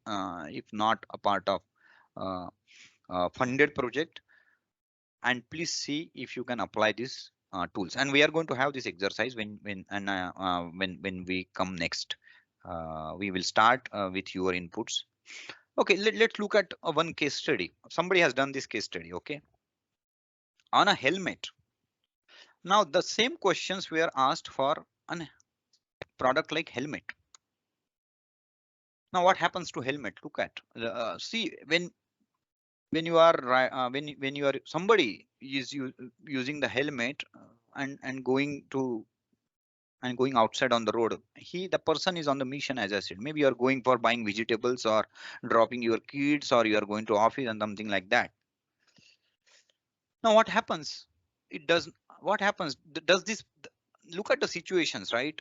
if not a part of uh, funded project, and please see if you can apply these tools. And we are going to have this exercise when we come next. We will start with your inputs. Okay, let's look at one case study. Somebody has done this case study, okay, on a helmet. Now the same questions were asked for a product like helmet. Now what happens to helmet? Look at see when you are when you are somebody is using the helmet and going outside on the road. The person is on the mission, as I said. Maybe you are going for buying vegetables or dropping your kids, or you are going to office and something like that. Now what happens? It does. What happens? Does this? Look at the situations, right?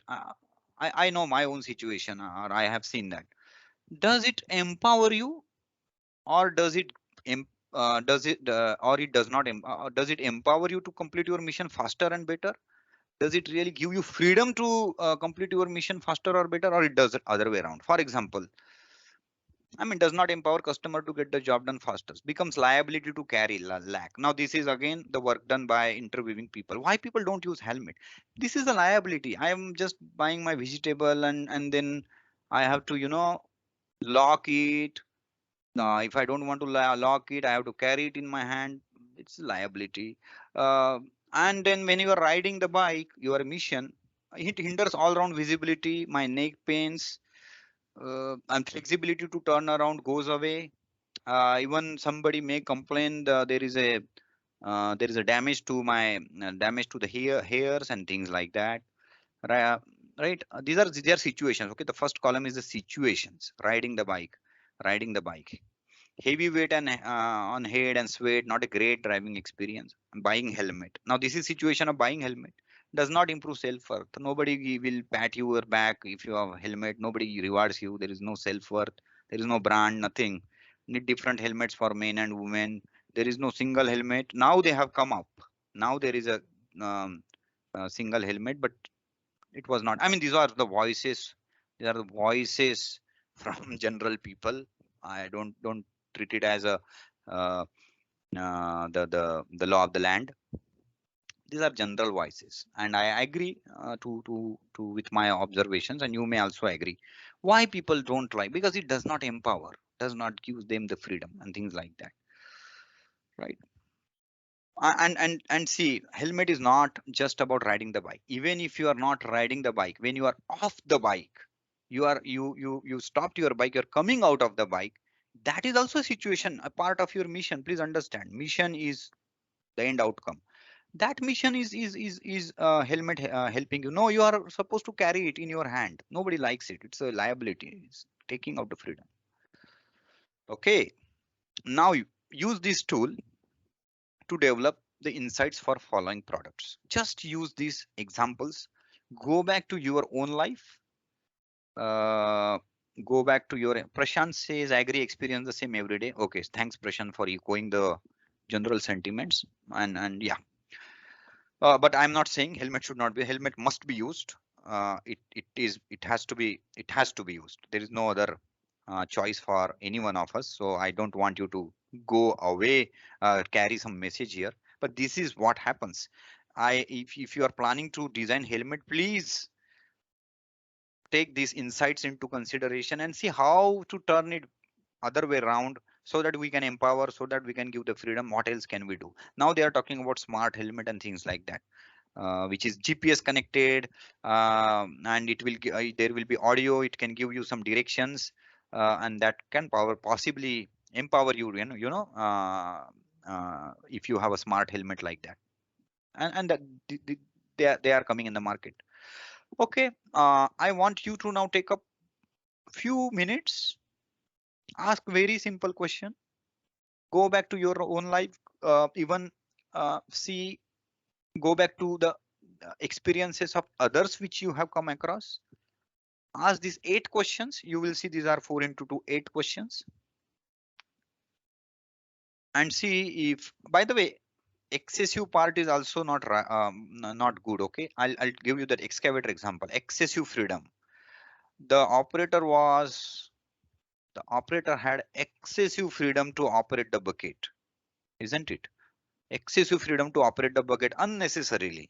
I know my own situation, or I have seen that. Does it empower you, or or it does not does it empower you to complete your mission faster and better? Does it really give you freedom to complete your mission faster or better, or it does it other way around? For example, I mean, does not empower customer to get the job done faster, becomes liability to carry lack. Now this is again the work done by interviewing people. Why people don't use helmet? This is a liability. I am just buying my vegetable, and then I have to lock it. If I don't want to lock it, I have to carry it in my hand. It's a liability. Uh, and then when you are riding the bike, your mission, it hinders all round visibility. My neck pains, and flexibility to turn around goes away. Even somebody may complain there is a damage to my damage to the hairs and things like that. Right? Right. These are situations. Okay, the first column is the situations. Riding the bike. Heavy weight and on head and sweat, not a great driving experience. Buying helmet. Now this is situation of buying helmet. does not improve self-worth. Nobody will pat your back if you have a helmet. Nobody rewards you. There is no self-worth. There is no brand, nothing. Need different helmets for men and women. There is no single helmet. Now they have come up. Now there is a single helmet, but it was not. I mean, these are the voices. These are the voices from general people. I don't treat it as a uh, the law of the land. These are general voices, and I agree to with my observations, and you may also agree. Why people don't like? Because it does not empower, does not give them the freedom and things like that, right? And see, helmet is not just about riding the bike. Even if you are not riding the bike, when you are off the bike, you stopped your bike, you're coming out of the bike. That is also a situation, a part of your mission. Please understand, mission is the end outcome. That mission is helmet helping you. No, you are supposed to carry it in your hand. Nobody likes it. It's a liability. It's taking out the freedom. Okay, now you use this tool to develop the insights for following products. Just use these examples. Go back to your own life. Uh, Go back to your Prashant says agree, experience the same every day. Okay, thanks Prashant for echoing the general sentiments. And yeah, but I'm not saying helmet should not be. Helmet must be used. It has to be used. There is no other choice for any one of us. So I don't want you to go away, carry some message here. But this is what happens. If you are planning to design helmet, please take these insights into consideration and see how to turn it other way around, so that we can empower, so that we can give the freedom. What else can we do? Now they are talking about smart helmet and things like that, which is GPS connected, and there will be audio. It can give you some directions, and that can possibly empower you. If you have a smart helmet like that, and that they are coming in the market. Okay, I want you to now take a few minutes, ask very simple question, go back to your own life, even see, go back to the experiences of others which you have come across. Ask these 8 questions. You will see these are 4 into 2, 8 questions, and see if, by the way, excessive part is also not good. Okay, I'll give you that excavator example. Excessive freedom. The operator was the operator had excessive freedom to operate the bucket, isn't it? Excessive freedom to operate the bucket unnecessarily.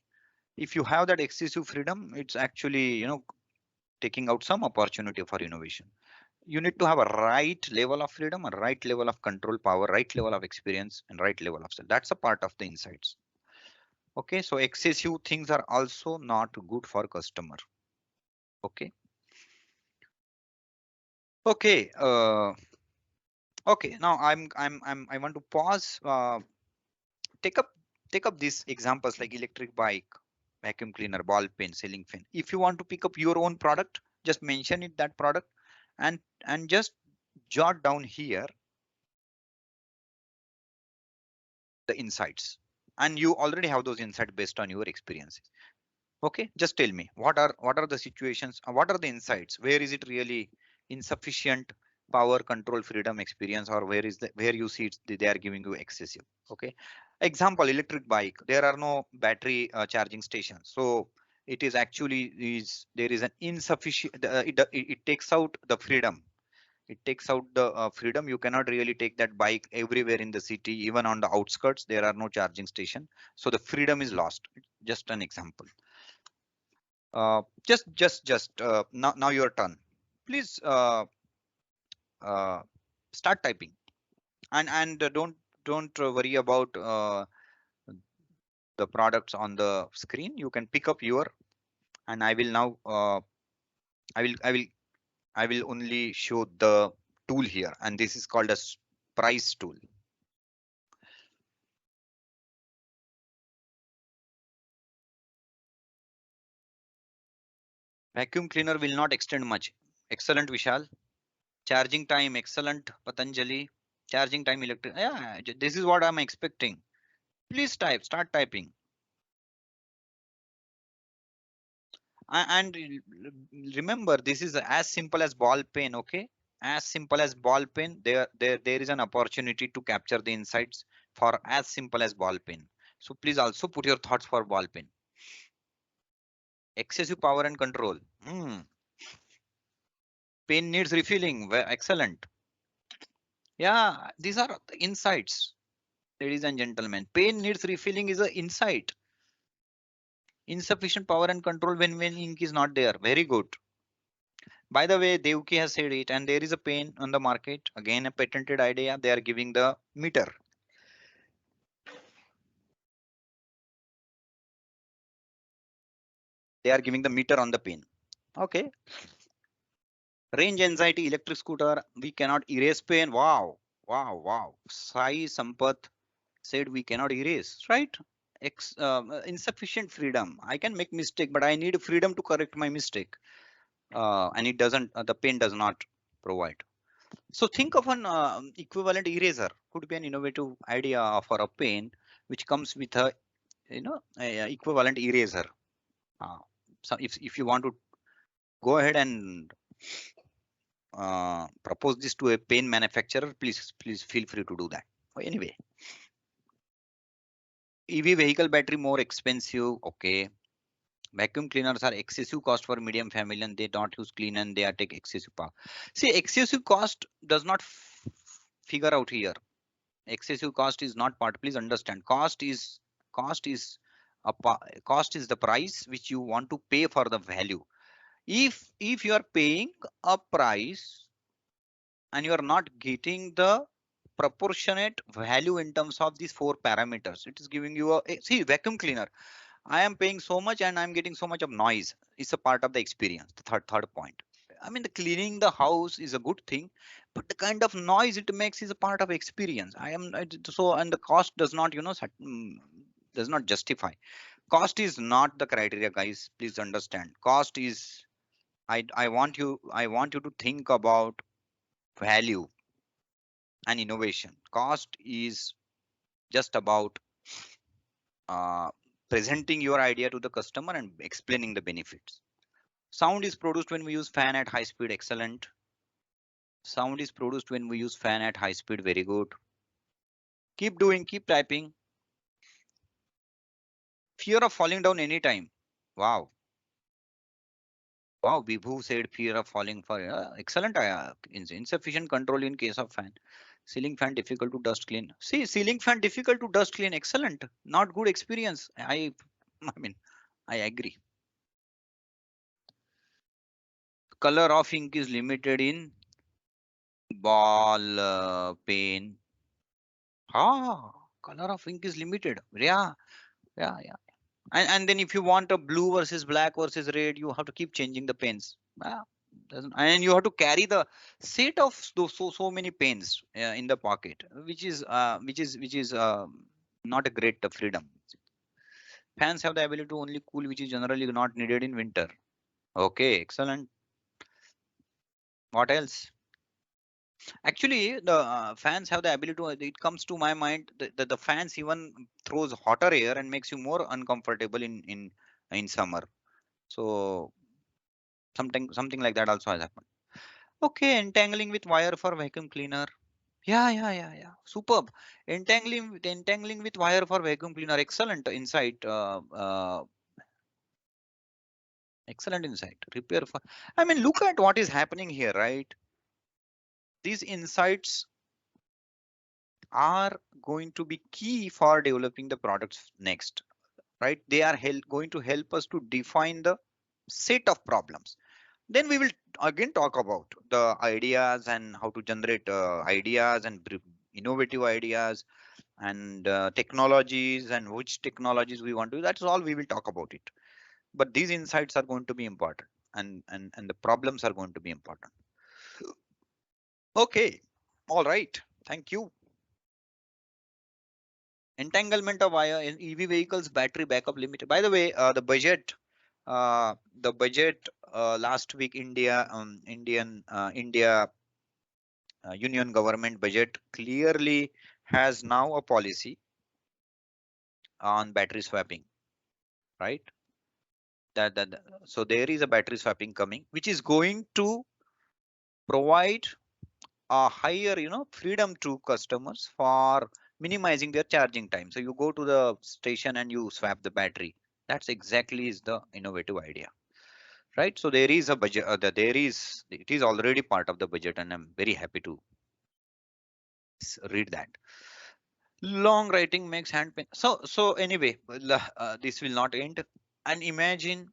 If you have that excessive freedom, it's actually, taking out some opportunity for innovation. You need to have a right level of freedom, a right level of control power, right level of experience, and right level of self. That's a part of the insights. Okay, so excessive things are also not good for customer. Okay. Okay. Okay. Now I want to pause. Take up take up these examples like electric bike, vacuum cleaner, ball pen, ceiling fan. If you want to pick up your own product, just mention it, that product, and just jot down here the insights. And you already have those insights based on your experiences. Okay, just tell me what are the situations, what are the insights, where is it really insufficient power, control, freedom, experience, or where you see they are giving you excessive. Okay, example, electric bike, there are no battery charging stations, so it is actually is there is an insufficient, it takes out the freedom. It takes out the freedom. You cannot really take that bike everywhere in the city. Even on the outskirts there are no charging station, so the freedom is lost. Just an example. Now your turn. Please uh, start typing, and don't worry about the products on the screen. You can pick up your, and I will now I will I will I will only show the tool here, and this is called as price tool. Vacuum cleaner will not extend much. Excellent, Vishal. Charging time, excellent, Patanjali. Charging time, electric. Yeah, this is what I'm expecting. Please type, start typing. And remember, this is as simple as ball pen. Okay, as simple as ball pen. There is an opportunity to capture the insights for as simple as ball pen. So please also put your thoughts for ball pen. Excessive power and control. Pen needs refilling. Excellent. Yeah, these are the insights, ladies and gentlemen. Pen needs refilling is an insight. Insufficient power and control when ink is not there. Very good. By the way, Devki has said it, and there is a pen on the market. Again, a patented idea. They are giving the meter. They are giving the meter on the pen. Okay. Range anxiety, electric scooter. We cannot erase pen. Wow. Wow. Wow. Sai Sampath said we cannot erase. Right. Insufficient freedom. I can make mistake, but I need freedom to correct my mistake. And it doesn't. The pen does not provide. So think of an equivalent eraser. Could be an innovative idea for a pen which comes with a equivalent eraser. Uh, so if you want to go ahead and propose this to a pen manufacturer, please feel free to do that. Anyway, EV vehicle battery more expensive. Okay. Vacuum cleaners are excessive cost for medium family and they don't use clean and they are take excessive power. See, excessive cost does not figure out here. Excessive cost is not part. Please understand. Cost is cost is the price which you want to pay for the value. If you are paying a price and you are not getting the proportionate value in terms of these four parameters, it is giving you see vacuum cleaner. I am paying so much and I'm getting so much of noise. It's a part of the experience. The third point. I mean, the cleaning the house is a good thing, but the kind of noise it makes is a part of experience. So, and the cost does not, does not justify. Cost is not the criteria, guys. Please understand. Cost is. I want you to think about value and innovation. Cost is just about uh, presenting your idea to the customer and explaining the benefits. Sound is produced when we use fan at high speed. Excellent. Sound is produced when we use fan at high speed. Very good. Keep doing, keep typing. Fear of falling down anytime. Wow. Wow. Vibhu said fear of falling for excellent. Insufficient control in case of fan. Ceiling fan difficult to dust clean. See, ceiling fan difficult to dust clean. Excellent. Not good experience. I mean, I agree. Color of ink is limited in ball pen. Color of ink is limited. Yeah, yeah. And then if you want a blue versus black versus red, you have to keep changing the pens. Ah, and you have to carry the set of those so many pens in the pocket, which is not a great freedom. Fans have the ability to only cool, which is generally not needed in winter. Okay, excellent. What else? Actually, the fans have the ability to, it comes to my mind that the fans even throws hotter air and makes you more uncomfortable in summer. So something like that also has happened. Okay, entangling with wire for vacuum cleaner. Yeah. Superb. Entangling with wire for vacuum cleaner. Excellent insight. Excellent insight. Repair for. I mean, look at what is happening here, right? These insights are going to be key for developing the products next, right? They are going to help us to define the set of problems. Then we will again talk about the ideas and how to generate ideas and innovative ideas and technologies and which technologies we want to. That's all we will talk about it. But these insights are going to be important, and the problems are going to be important. Okay, all right. Thank you. Entanglement of wire in EV vehicles, battery backup limit. By the way, the budget last week, India Union government budget clearly has now a policy on battery swapping, right? So there is a battery swapping coming, which is going to provide a higher, freedom to customers for minimizing their charging time. So you go to the station and you swap the battery. That's exactly is the innovative idea, right? So there is a budget. It is already part of the budget, and I'm very happy to read that. Long writing makes hand pain. So anyway, this will not end. And imagine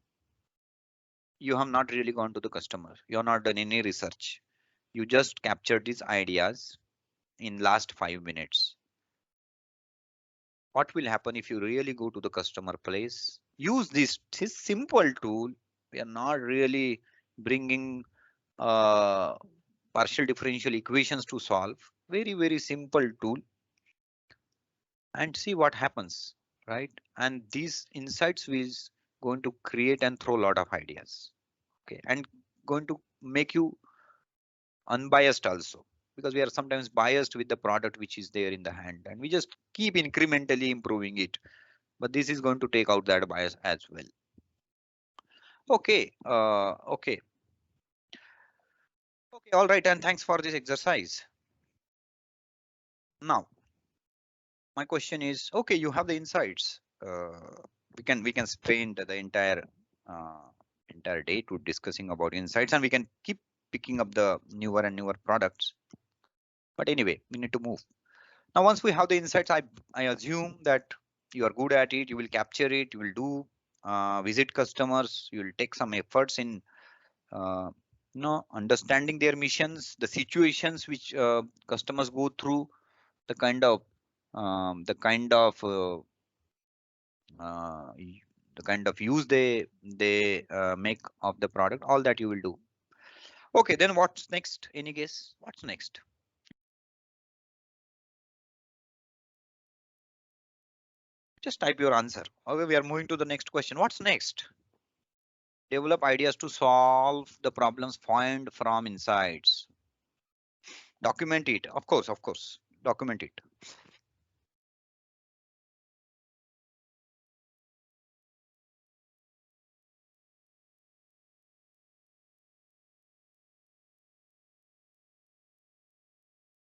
you have not really gone to the customer. You have not done any research. You just captured these ideas in last 5 minutes. What will happen if you really go to the customer place? Use this simple tool. We are not really bringing uh, partial differential equations to solve. Very simple tool, and see what happens, right? And these insights is going to create and throw a lot of ideas, okay, and going to make you unbiased also, because we are sometimes biased with the product which is there in the hand, and we just keep incrementally improving it. But this is going to take out that bias as well. Okay, all right, and thanks for this exercise. Now my question is, okay, you have the insights. We can spend the uh, entire day to discussing about insights, and we can keep picking up the newer and newer products. But anyway, we need to move. Now once we have the insights, I assume that you are good at it. You will capture it. You will do visit customers. You will take some efforts in uh, understanding their missions, the situations which customers go through, the kind of um, the kind of uh, uh, y- the kind of use they make of the product. All that you will do. Okay, then what's next? Any guess? What's next? Just type your answer. Okay, we are moving to the next question. What's next? Develop ideas to solve the problems found from insights. Document it. Of course. Document it.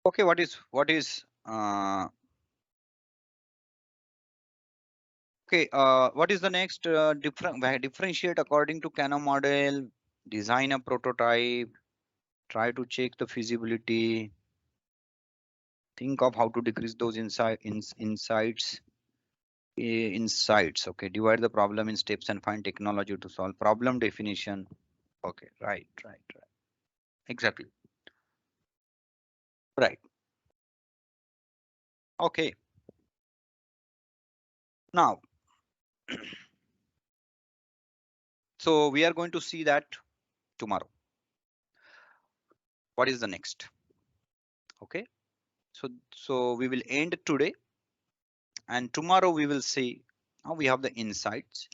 Okay, what is the next differentiate according to Kano model, design a prototype, try to check the feasibility, think of how to decrease those insights. Okay, divide the problem in steps and find technology to solve problem definition. Okay, right. Exactly. Right. Okay. Now, so we are going to see that tomorrow. What is the next? Okay. So we will end today, and tomorrow we will see how we have the insights.